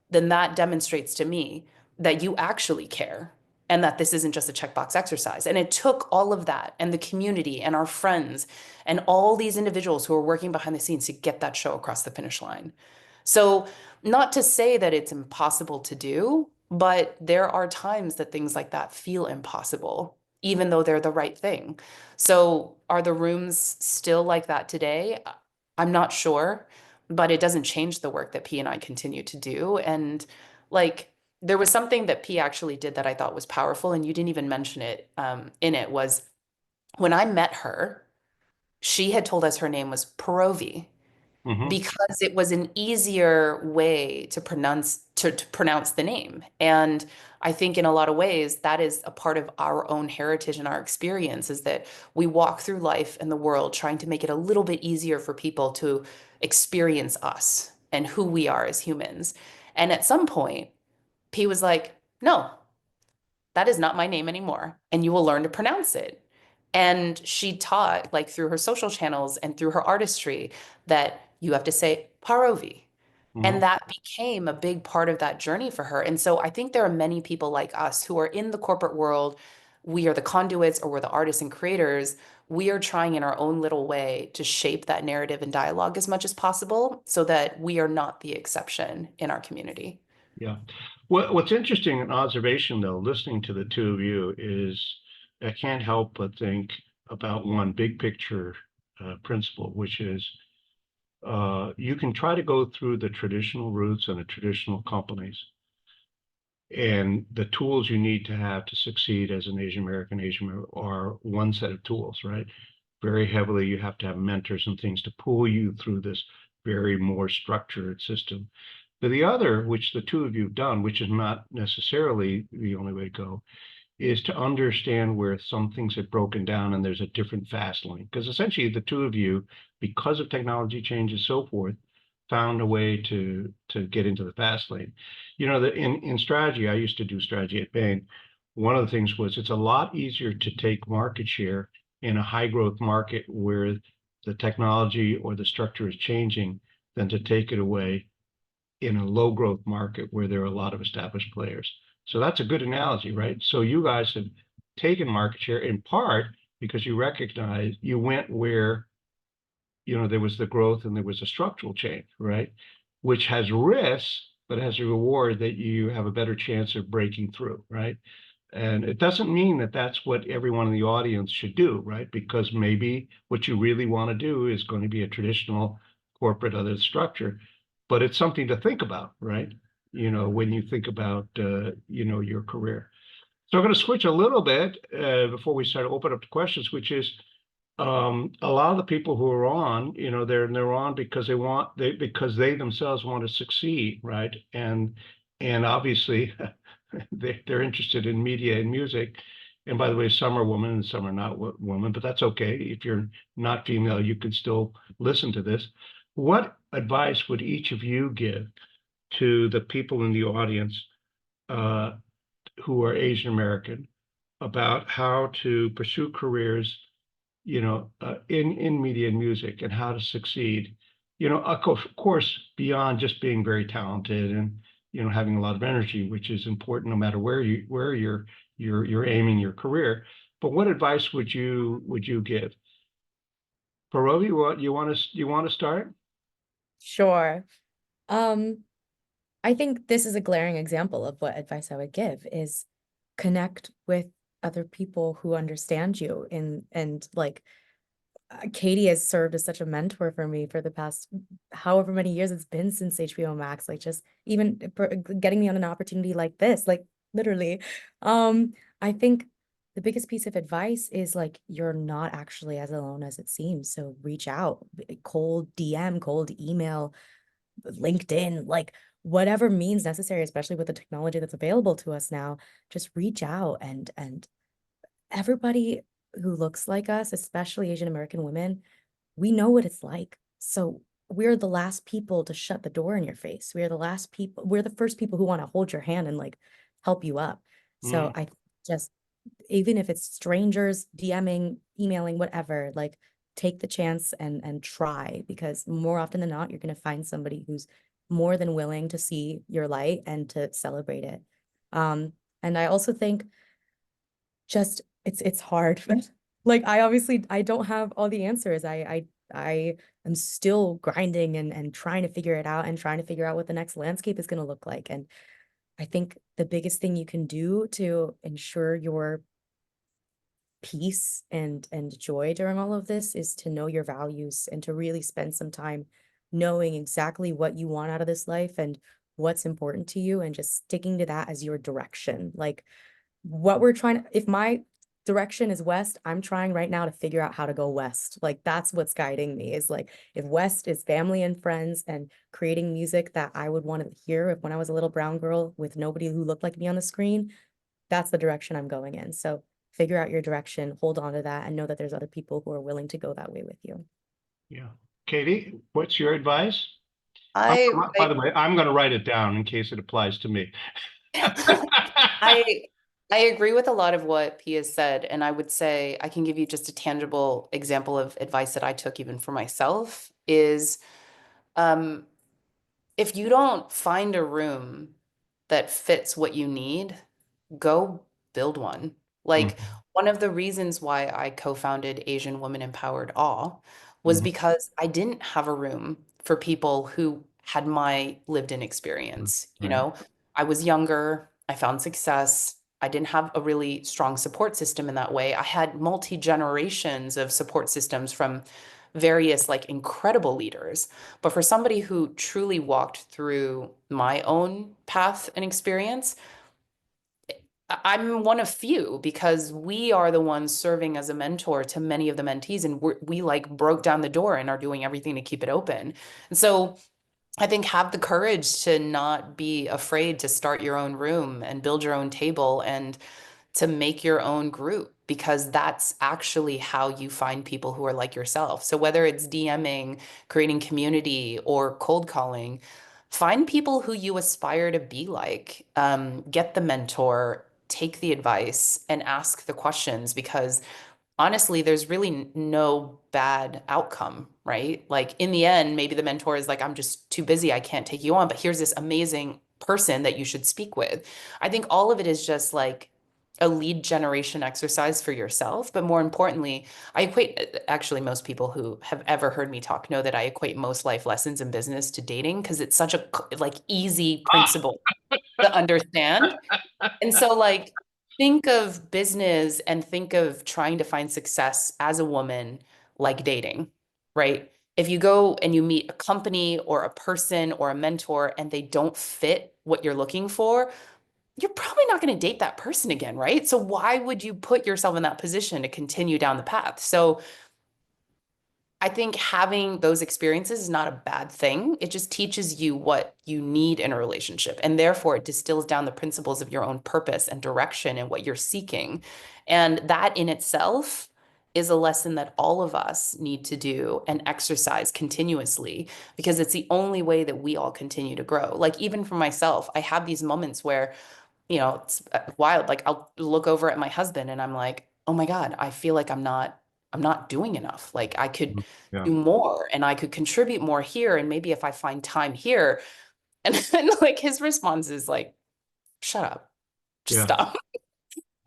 then that demonstrates to me that you actually care and that this isn't just a checkbox exercise. And it took all of that and the community and our friends and all these individuals who are working behind the scenes to get that show across the finish line. So, not to say that it's impossible to do, but there are times that things like that feel impossible, even though they're the right thing. So, are the rooms still like that today? I'm not sure, but it doesn't change the work that P and I continue to do. And like, there was something that P actually did that I thought was powerful, and you didn't even mention it in it, was when I met her, she had told us her name was Paravi Hmm. because it was an easier way to pronounce the name. And I think in a lot of ways that is a part of our own heritage and our experience, is that we walk through life and the world trying to make it a little bit easier for people to experience us and who we are as humans. And at some point, P was like, no, that is not my name anymore, and you will learn to pronounce it. And she taught, like through her social channels and through her artistry, that you have to say Paravi. And Hmm. that became a big part of that journey for her. And so I think there are many people like us who are in the corporate world. We are the conduits, or we're the artists and creators. We are trying in our own little way to shape that narrative and dialogue as much as possible so that we are not the exception in our community. Yeah. What's interesting, an observation though, listening to the two of you, is I can't help but think about one big picture principle, which is you can try to go through the traditional routes and the traditional companies and the tools you need to have to succeed as an Asian American are one set of tools, right? Very heavily, you have to have mentors and things to pull you through this very more structured system. But the other, which the two of you have done, which is not necessarily the only way to go, is to understand where some things have broken down and there's a different fast lane. Because essentially the two of you, because of technology change and so forth, found a way to get into the fast lane. You know, that in strategy, I used to do strategy at Bain. One of the things was it's a lot easier to take market share in a high growth market where the technology or the structure is changing than to take it away in a low growth market where there are a lot of established players. So that's a good analogy, right? So you guys have taken market share in part because you recognize you went where, you know, there was the growth and there was a structural change, right? Which has risks, but has a reward that you have a better chance of breaking through, right? And it doesn't mean that that's what everyone in the audience should do, right? Because maybe what you really want to do is going to be a traditional corporate other structure, but it's something to think about, right? You know, when you think about, you know, your career. So I'm going to switch a little bit before we start to open up to questions, which is a lot of the people who are on, you know, they're on because because they themselves want to succeed, right? And obviously they're interested in media and music. And by the way, some are women and some are not women, but that's okay. If you're not female, you can still listen to this. What advice would each of you give to the people in the audience uh, who are Asian American about how to pursue careers, you know, in media and music and how to succeed? You know, of course, beyond just being very talented and, you know, having a lot of energy, which is important no matter where you're aiming your career. But what advice would you give? Parovi, what you want to start? Sure. Um, I think this is a glaring example of what advice I would give is connect with other people who understand you and like Katie has served as such a mentor for me for the past however many years it's been since HBO Max, like just even getting me on an opportunity like this, like literally. I think the biggest piece of advice is like you're not actually as alone as it seems. So reach out, cold DM, cold email, LinkedIn, like whatever means necessary, especially with the technology that's available to us now. Just reach out and everybody who looks like us, especially Asian American women, we know what it's like. So we're the last people to shut the door in your face. We're the first people who want to hold your hand and like help you up. So Mm, I just, even if it's strangers, DMing, emailing, whatever, like take the chance and try, because more often than not, you're going to find somebody who's more than willing to see your light and to celebrate it. And I also think just it's hard. Like I don't have all the answers. I am still grinding and trying to figure it out and trying to figure out what the next landscape is going to look like. And I think the biggest thing you can do to ensure your peace and joy during all of this is to know your values and to really spend some time knowing exactly what you want out of this life and what's important to you and just sticking to that as your direction. Like what we're trying to, if my direction is west, I'm trying right now to figure out how to go west. Like that's what's guiding me, is like if west is family and friends and creating music that I would want to hear if when I was a little brown girl with nobody who looked like me on the screen, that's the direction I'm going in. So figure out your direction, hold on to that, and know that there's other people who are willing to go that way with you. Yeah. Katie, what's your advice? I, By the way, I'm going to write it down in case it applies to me. I I agree with a lot of what Pia said, and I would say I can give you just a tangible example of advice that I took even for myself is um, if you don't find a room that fits what you need, go build one. Like Mhm, one of the reasons why I co-founded Asian Women Empowered Awe was mhm, because I didn't have a room for people who had my lived-in mhm. experience. You Right. know, I was younger, I found success. I didn't have a really strong support system in that way. I had multi-generations of support systems from various like incredible leaders. But for somebody who truly walked through my own path and experience, I'm one of few because we are the ones serving as a mentor to many of the mentees, and we like broke down the door and are doing everything to keep it open. And so I think have the courage to not be afraid to start your own room and build your own table and to make your own group, because that's actually how you find people who are like yourself. So whether it's DMing, creating community, or cold calling, find people who you aspire to be like. Get the mentor, take the advice, and ask the questions, because honestly, there's really no bad outcome, right? Like in the end, maybe the mentor is like, I'm just too busy, I can't take you on, but here's this amazing person that you should speak with. I think all of it is just like a lead generation exercise for yourself. But more importantly, I equate, actually, most people who have ever heard me talk know that I equate most life lessons in business to dating because it's such a like easy principle to understand. And so, like, think of business and think of trying to find success as a woman like dating, right? If you go and you meet a company or a person or a mentor and they don't fit what you're looking for, you're probably not going to date that person again, right? So, why would you put yourself in that position to continue down the path? So, I think having those experiences is not a bad thing. It just teaches you what you need in a relationship. And therefore, it distills down the principles of your own purpose and direction and what you're seeking. And that in itself is a lesson that all of us need to do and exercise continuously, because it's the only way that we all continue to grow. Like, even for myself, I have these moments where, it's wild. Like, I'll look over at my husband and I'm like, oh my God, I feel like I'm not doing enough. Like I could Yeah. do more and I could contribute more here. And maybe if I find time here. And then like his response is like, shut up, just Yeah. stop.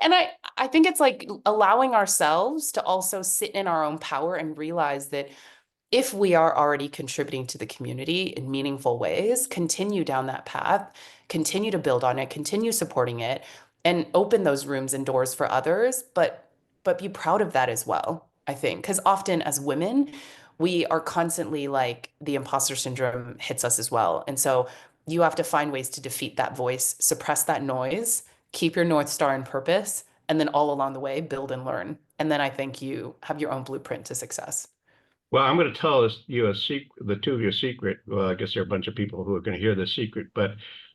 And I think it's like allowing ourselves to also sit in our own power and realize that if we are already contributing to the community in meaningful ways, continue down that path, continue to build on it, continue supporting it, and open those rooms and doors for others, but be proud of that as well, I think. Because often as women, we are constantly like the imposter syndrome hits us as well. And so you have to find ways to defeat that voice, suppress that noise, keep your North Star and purpose, and then all along the way, build and learn. And then I think you have your own blueprint to success. Well, I'm going to tell you a secret, the two of you a secret. Well, I guess there are a bunch of people who are going to hear this secret, but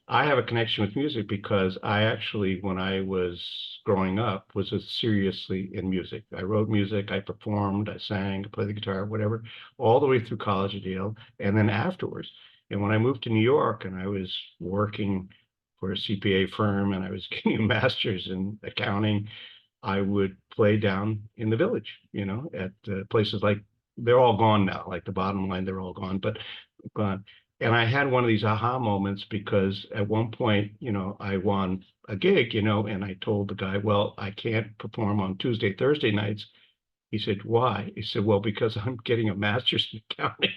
I have a connection with music because I actually, when I was growing up, was seriously in music. I wrote music, I performed, I sang, I played the guitar, whatever, all the way through college at Yale, and then afterwards. And when I moved to New York and I was working for a CPA firm and I was getting a master's in accounting, I would play down in the village, at places like they're all gone now. Like the bottom line, they're all gone, but gone. And I had one of these aha moments because at one point, I won a gig, and I told the guy, well, I can't perform on Tuesday, Thursday nights. He said, why? He said, well, because I'm getting a master's in accounting.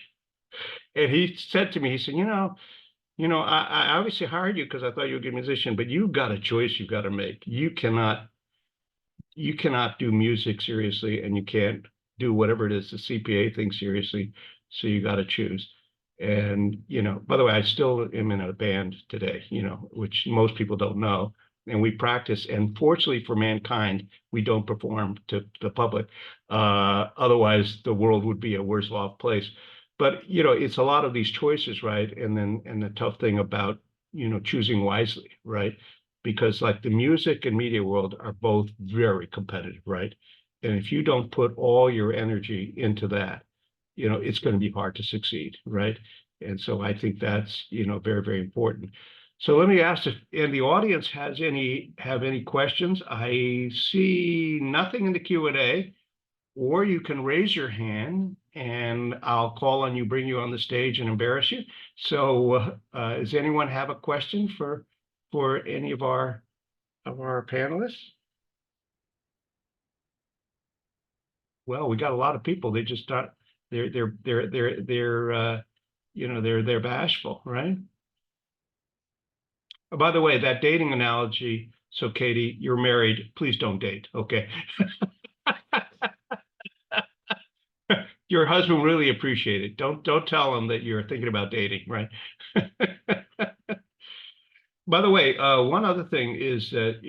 And he said to me, he said, I obviously hired you because I thought you were a good musician, but you've got a choice you've got to make. You cannot do music seriously and you can't do whatever it is the CPA thing seriously. So you got to choose. And, by the way, I still am in a band today, which most people don't know. And we practice. And fortunately for mankind, we don't perform to the public. Otherwise, the world would be a worse off place. But, it's a lot of these choices, right? And the tough thing about, choosing wisely, right? Because like the music and media world are both very competitive, right? And if you don't put all your energy into that, it's going to be hard to succeed, right? And so I think that's, very, very important. So let me ask if in the audience have any questions. I see nothing in the Q&A, or you can raise your hand and I'll call on you, bring you on the stage and embarrass you. So does anyone have a question for any of our panelists? Well, we got a lot of people. They just thought they're they're bashful, right? Oh, by the way, that dating analogy. So, Katie, you're married. Please don't date. Okay. Your husband really appreciate it. Don't tell him that you're thinking about dating, right? By the way, one other thing is that,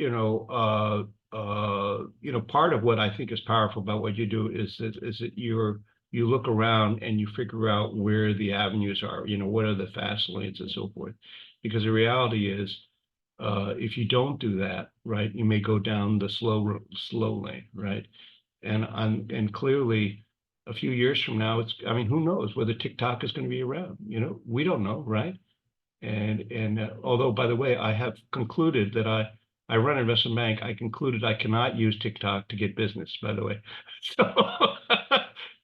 part of what I think is powerful about what you do is that you look around and you figure out where the avenues are, what are the fast lanes and so forth. Because the reality is, if you don't do that, right, you may go down the slow lane, right? And clearly, a few years from now, who knows whether TikTok is going to be around? We don't know, right? And although, by the way, I have concluded that I run an investment bank, I concluded I cannot use TikTok to get business, by the way. So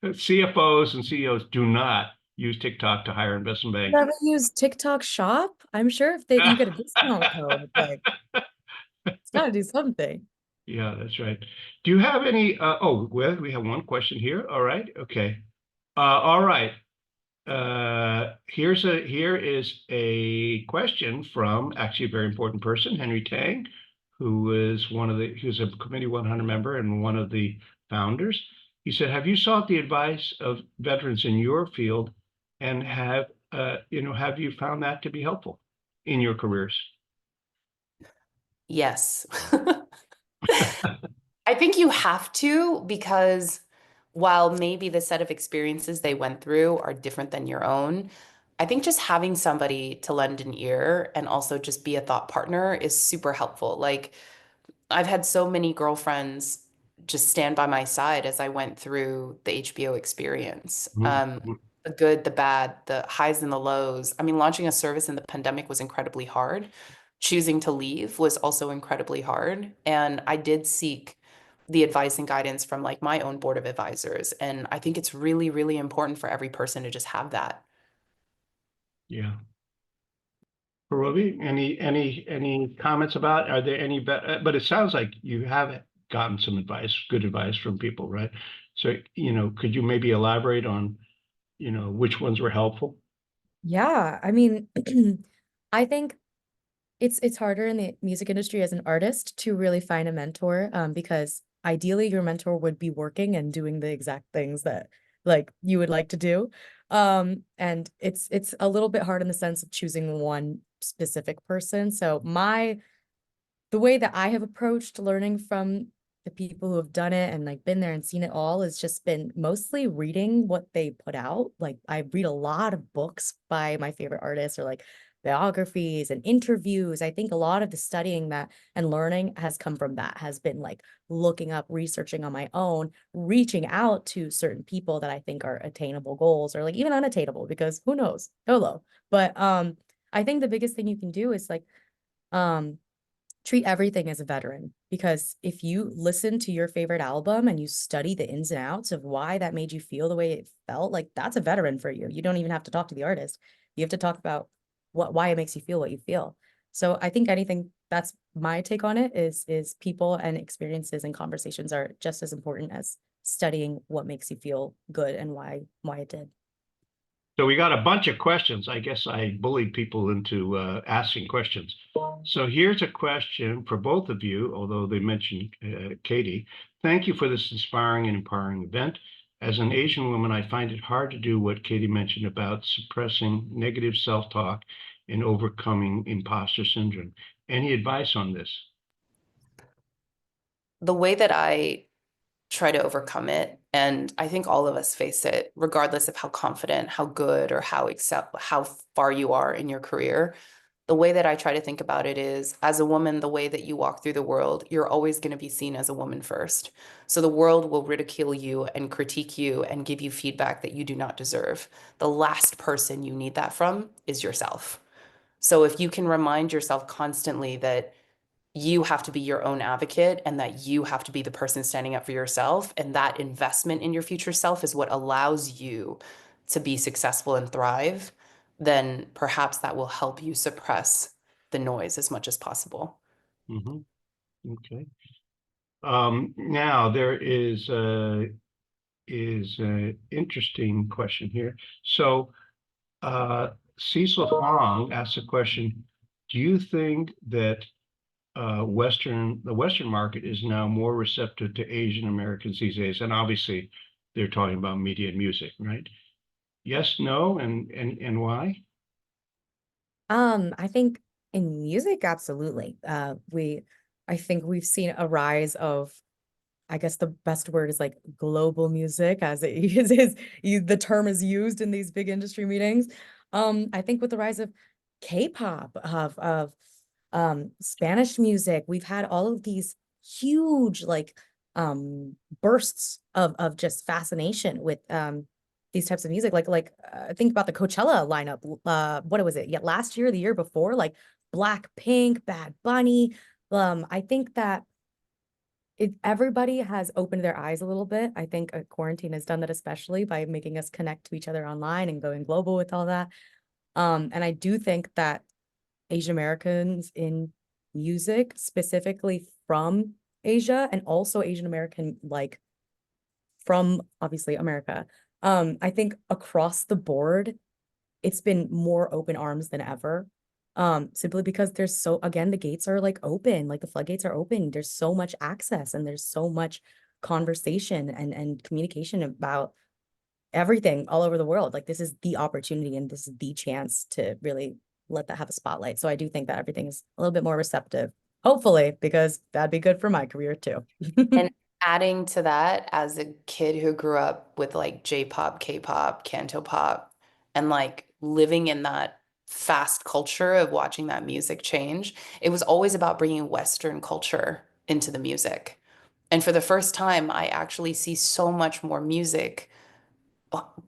CFOs and CEOs do not use TikTok to hire investment bank. Never use TikTok Shop? I'm sure if you get a discount code, like it's got to do something. Yeah, that's right. Do you have any? Well, we have one question here. All right. Okay. All right. Here is a question from actually a very important person, Henry Tang, who's a Committee 100 member and one of the founders. He said, "Have you sought the advice of veterans in your field, and have you found that to be helpful in your careers?" Yes. I think you have to, because while maybe the set of experiences they went through are different than your own, I think just having somebody to lend an ear and also just be a thought partner is super helpful. Like, I've had so many girlfriends just stand by my side as I went through the HBO experience. Mhm. The good, the bad, the highs and the lows. I mean, launching a service in the pandemic was incredibly hard. Choosing to leave was also incredibly hard. And I did seek the advice and guidance from like my own board of advisors. And I think it's really, really important for every person to just have that. Yeah. Paravi, any comments about, are there any, but it sounds like you have gotten some advice, good advice from people, right? So, could you maybe elaborate on, which ones were helpful? Yeah, I mean, I think it's harder in the music industry as an artist to really find a mentor, because ideally your mentor would be working and doing the exact things that like you would like to do. And it's a little bit hard in the sense of choosing one specific person. So the way that I have approached learning from the people who have done it and like been there and seen it all has just been mostly reading what they put out. Like I read a lot of books by my favorite artists, or like biographies and interviews. I think a lot of the studying that and learning has come from that, has been like looking up, researching on my own, reaching out to certain people that I think are attainable goals, or like even unattainable, because who knows, YOLO. But I think the biggest thing you can do is like treat everything as a veteran, because if you listen to your favorite album and you study the ins and outs of why that made you feel the way it felt, like that's a veteran for you. You don't even have to talk to the artist. You have to talk about why it makes you feel what you feel. So I think anything, that's my take on it, is people and experiences and conversations are just as important as studying what makes you feel good and why it did. So we got a bunch of questions. I guess I bullied people into asking questions. So here's a question for both of you, although they mentioned Katie. Thank you for this inspiring and empowering event. As an Asian woman, I find it hard to do what Katie mentioned about suppressing negative self-talk and overcoming imposter syndrome. Any advice on this? The way that I try to overcome it, and I think all of us face it, regardless of how confident, how good, or how far you are in your career. The way that I try to think about it is, as a woman, the way that you walk through the world, you're always going to be seen as a woman first. So the world will ridicule you and critique you and give you feedback that you do not deserve. The last person you need that from is yourself. So if you can remind yourself constantly that you have to be your own advocate and that you have to be the person standing up for yourself, and that investment in your future self is what allows you to be successful and thrive, then perhaps that will help you suppress the noise as much as possible. Mhm. Okay. Now there is an interesting question here. So Cecil Hong asked a question: do you think that the Western market is now more receptive to Asian Americans these days? And obviously, they're talking about media and music, right? Yes, no, and why? I think in music, absolutely. I think we've seen a rise of, I guess the best word is like global music, as it the term is used in these big industry meetings. I think with the rise of K-pop, of Spanish music, we've had all of these huge bursts of just fascination with these types of music. Think about the Coachella lineup. What was it? Yeah, last year, the year before, like Blackpink, Bad Bunny. I think that everybody has opened their eyes a little bit. I think quarantine has done that, especially by making us connect to each other online and going global with all that. And I do think that Asian Americans in music, specifically from Asia, and also Asian American, like from obviously America, I think across the board, it's been more open arms than ever. Simply because there's again, the gates are like open, like the floodgates are open. There's so much access and there's so much conversation and communication about everything all over the world. Like, this is the opportunity and this is the chance to really let that have a spotlight. So I do think that everything is a little bit more receptive, hopefully, because that'd be good for my career too. And adding to that, as a kid who grew up with like J-pop, K-pop, Cantopop, and like living in that fast culture of watching that music change, it was always about bringing Western culture into the music. And for the first time, I actually see so much more music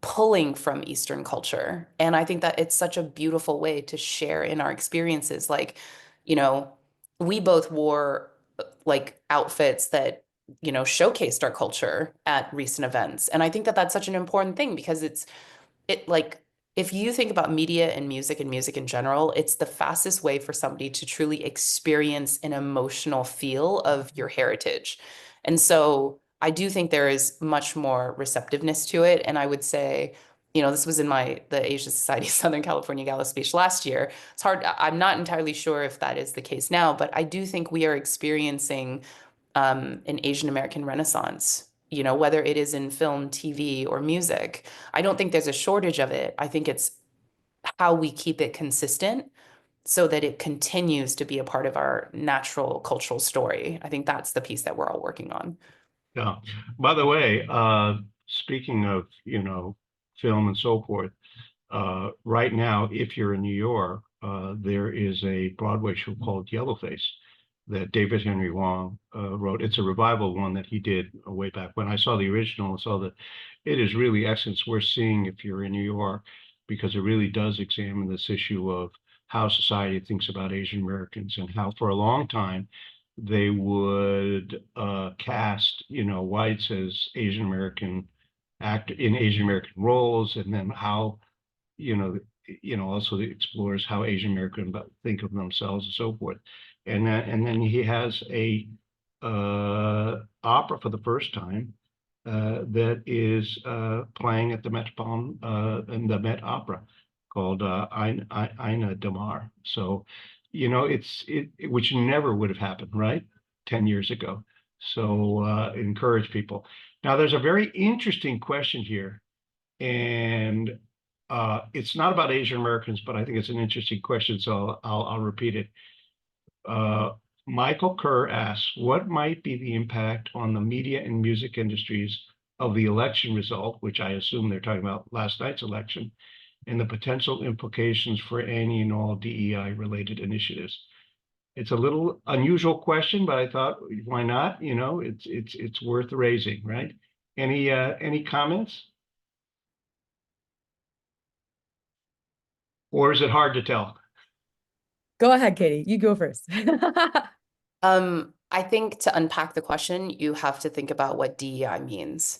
pulling from Eastern culture. And I think that it's such a beautiful way to share in our experiences. Like, you know, we both wore like outfits that, showcased our culture at recent events. And I think that that's such an important thing because it like, if you think about media and music in general, it's the fastest way for somebody to truly experience an emotional feel of your heritage. And so I do think there is much more receptiveness to it. And I would say, this was in the Asia Society Southern California Gala speech last year. It's hard. I'm not entirely sure if that is the case now, but I do think we are experiencing an Asian American renaissance, whether it is in film, TV, or music. I don't think there's a shortage of it. I think it's how we keep it consistent so that it continues to be a part of our natural cultural story. I think that's the piece that we're all working on. Yeah. By the way, speaking of, film and so forth, right now, if you're in New York, there is a Broadway show called Yellowface that David Henry Wong wrote. It's a revival one that he did way back when. I saw the original. I saw that it is really excellent. It's worth seeing if you're in New York, because it really does examine this issue of how society thinks about Asian Americans and how for a long time they would cast, whites as Asian American in Asian American roles, and then how, you know, also explores how Asian American think of themselves and so forth. And then he has a opera for the first time that is playing at the Metropolitan in the Met Opera called Ina Damar. So, which never would have happened, right? 10 years ago. So encourage people. Now, there's a very interesting question here, and it's not about Asian Americans, but I think it's an interesting question, so I'll repeat it. Michael Kerr asks, what might be the impact on the media and music industries of the election result, which I assume they're talking about last night's election, and the potential implications for any and all DEI-related initiatives? It's a little unusual question, but I thought, why not? You know, it's worth raising, right? Any comments? Or is it hard to tell? Go ahead, Katie. You go first. I think to unpack the question, you have to think about what DEI means.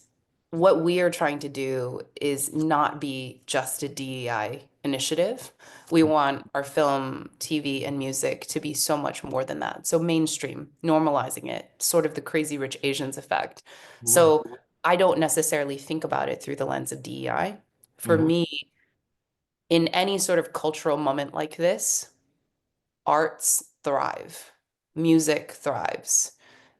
What we are trying to do is not be just a DEI initiative. We want our film, TV, and music to be so much more than that. So mainstream, normalizing it, sort of the Crazy Rich Asians effect. So I don't necessarily think about it through the lens of DEI. For me, in any sort of cultural moment like this, arts thrive, music thrives.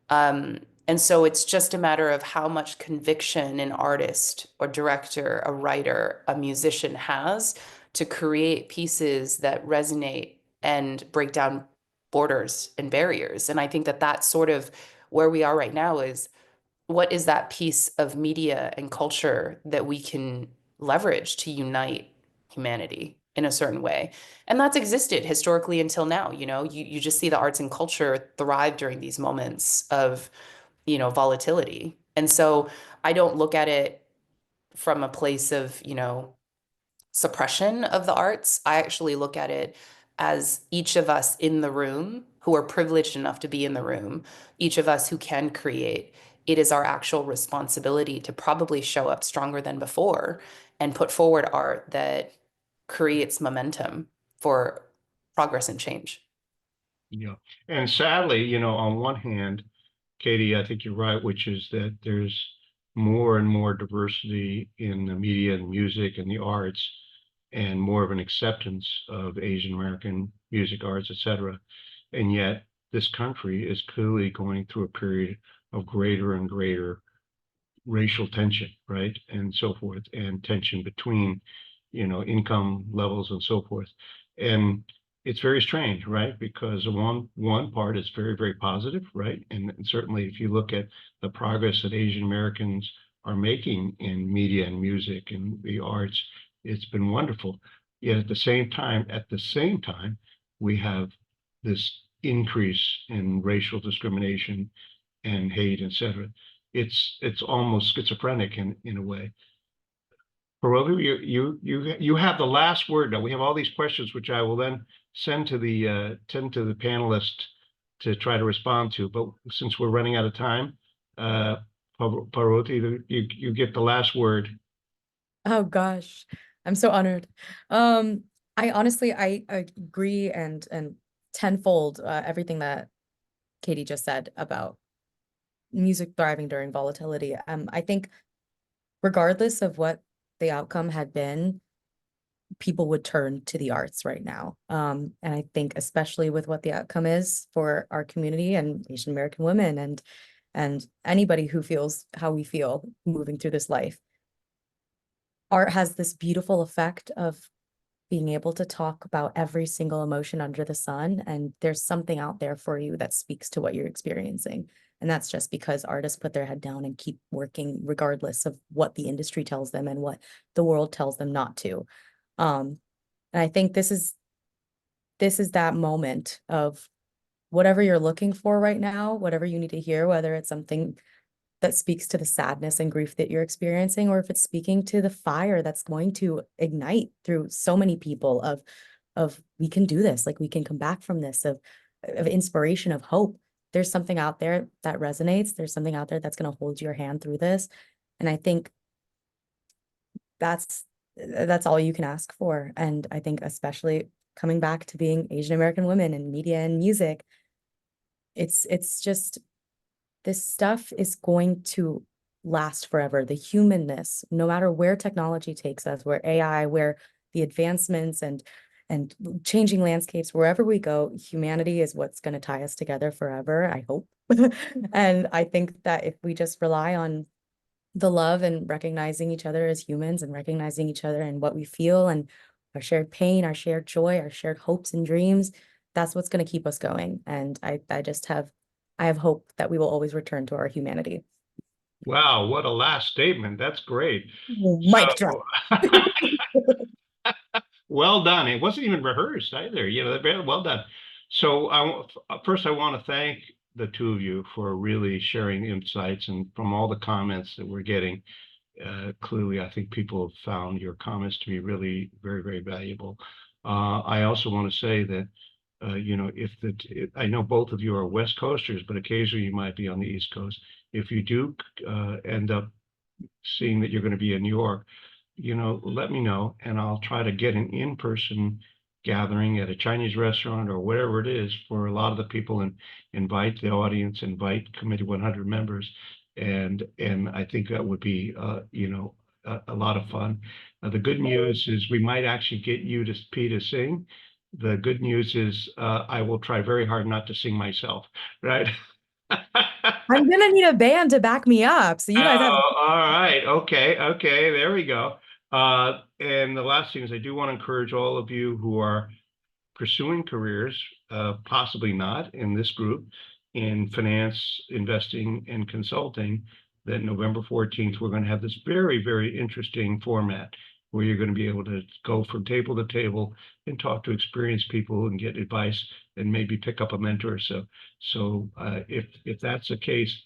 And so it's just a matter of how much conviction an artist or director, a writer, a musician has to create pieces that resonate and break down borders and barriers. And I think that that's sort of where we are right now is what is that piece of media and culture that we can leverage to unite humanity in a certain way? And that's existed historically until now. You just see the arts and culture thrive during these moments of, volatility. And so I don't look at it from a place of, suppression of the arts. I actually look at it as each of us in the room who are privileged enough to be in the room, each of us who can create, it is our actual responsibility to probably show up stronger than before and put forward art that creates momentum for progress and change. Yeah. And sadly, on one hand, Katie, I think you're right, which is that there's more and more diversity in the media and music and the arts, and more of an acceptance of Asian American music, arts, etc. And yet this country is clearly going through a period of greater and greater racial tension, right? And so forth, and tension between, income levels and so forth. And it's very strange, right? Because one part is very, very positive, right? And certainly if you look at the progress that Asian Americans are making in media and music and the arts, it's been wonderful. Yet at the same time, we have this increase in racial discrimination and hate, etc. It's almost schizophrenic in a way. Paravi, you have the last word. Now we have all these questions, which I will then send to the panelists to try to respond to. But since we're running out of time, Paravi, you get the last word. Oh gosh, I'm so honored. I honestly I agree and tenfold everything that Katie just said about music thriving during volatility. I think regardless of what the outcome had been, people would turn to the arts right now. And I think especially with what the outcome is for our community and Asian American women and anybody who feels how we feel moving through this life, art has this beautiful effect of being able to talk about every single emotion under the sun. And there's something out there for you that speaks to what you're experiencing. And that's just because artists put their head down and keep working regardless of what the industry tells them and what the world tells them not to. And I think this is that moment of whatever you're looking for right now, whatever you need to hear, whether it's something that speaks to the sadness and grief that you're experiencing, or if it's speaking to the fire that's going to ignite through so many people of we can do this, like we can come back from this, of inspiration, of hope. There's something out there that resonates. There's something out there that's going to hold your hand through this. And I think that's all you can ask for. And I think especially coming back to being Asian American women in media and music, it's just, this stuff is going to last forever. The humanness, no matter where technology takes us, where AI, where the advancements and changing landscapes, wherever we go, humanity is what's going to tie us together forever, I hope. And I think that if we just rely on the love and recognizing each other as humans and recognizing each other and what we feel and our shared pain, our shared joy, our shared hopes and dreams, that's what's going to keep us going. And I have hope that we will always return to our humanity. Wow, what a last statement. That's great. Mic drop. So, well done. It wasn't even rehearsed either. Very well done. So first I want to thank the two of you for really sharing insights, and from all the comments that we're getting, clearly I think people have found your comments to be really very, very valuable. I also want to say that I know both of you are West Coasters, but occasionally you might be on the East Coast. If you do end up seeing that you're going to be in New York, let me know, and I'll try to get an in-person gathering at a Chinese restaurant or whatever it is for a lot of the people, and invite the audience, invite Committee 100 members, and I think that would be a lot of fun. The good news is we might actually get you to sing. The good news is I will try very hard not to sing myself, right? I'm gonna need a band to back me up. So you guys have all right. Okay. There we go. And the last thing is I do want to encourage all of you who are pursuing careers, possibly not in this group, in finance, investing, and consulting, that November 14th, we're going to have this very, very interesting format where you're going to be able to go from table to table and talk to experienced people and get advice and maybe pick up a mentor. So if that's the case,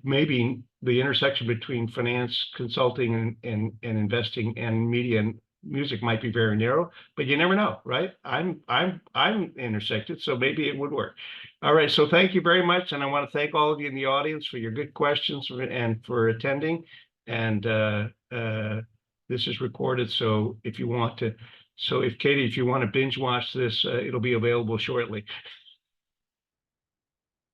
maybe the intersection between finance, consulting, and investing and media and music might be very narrow, but you never know, right? I'm intersected, so maybe it would work. All right, so thank you very much, and I want to thank all of you in the audience for your good questions and for attending. And this is recorded, so if Katie, if you want to binge watch this, it'll be available shortly.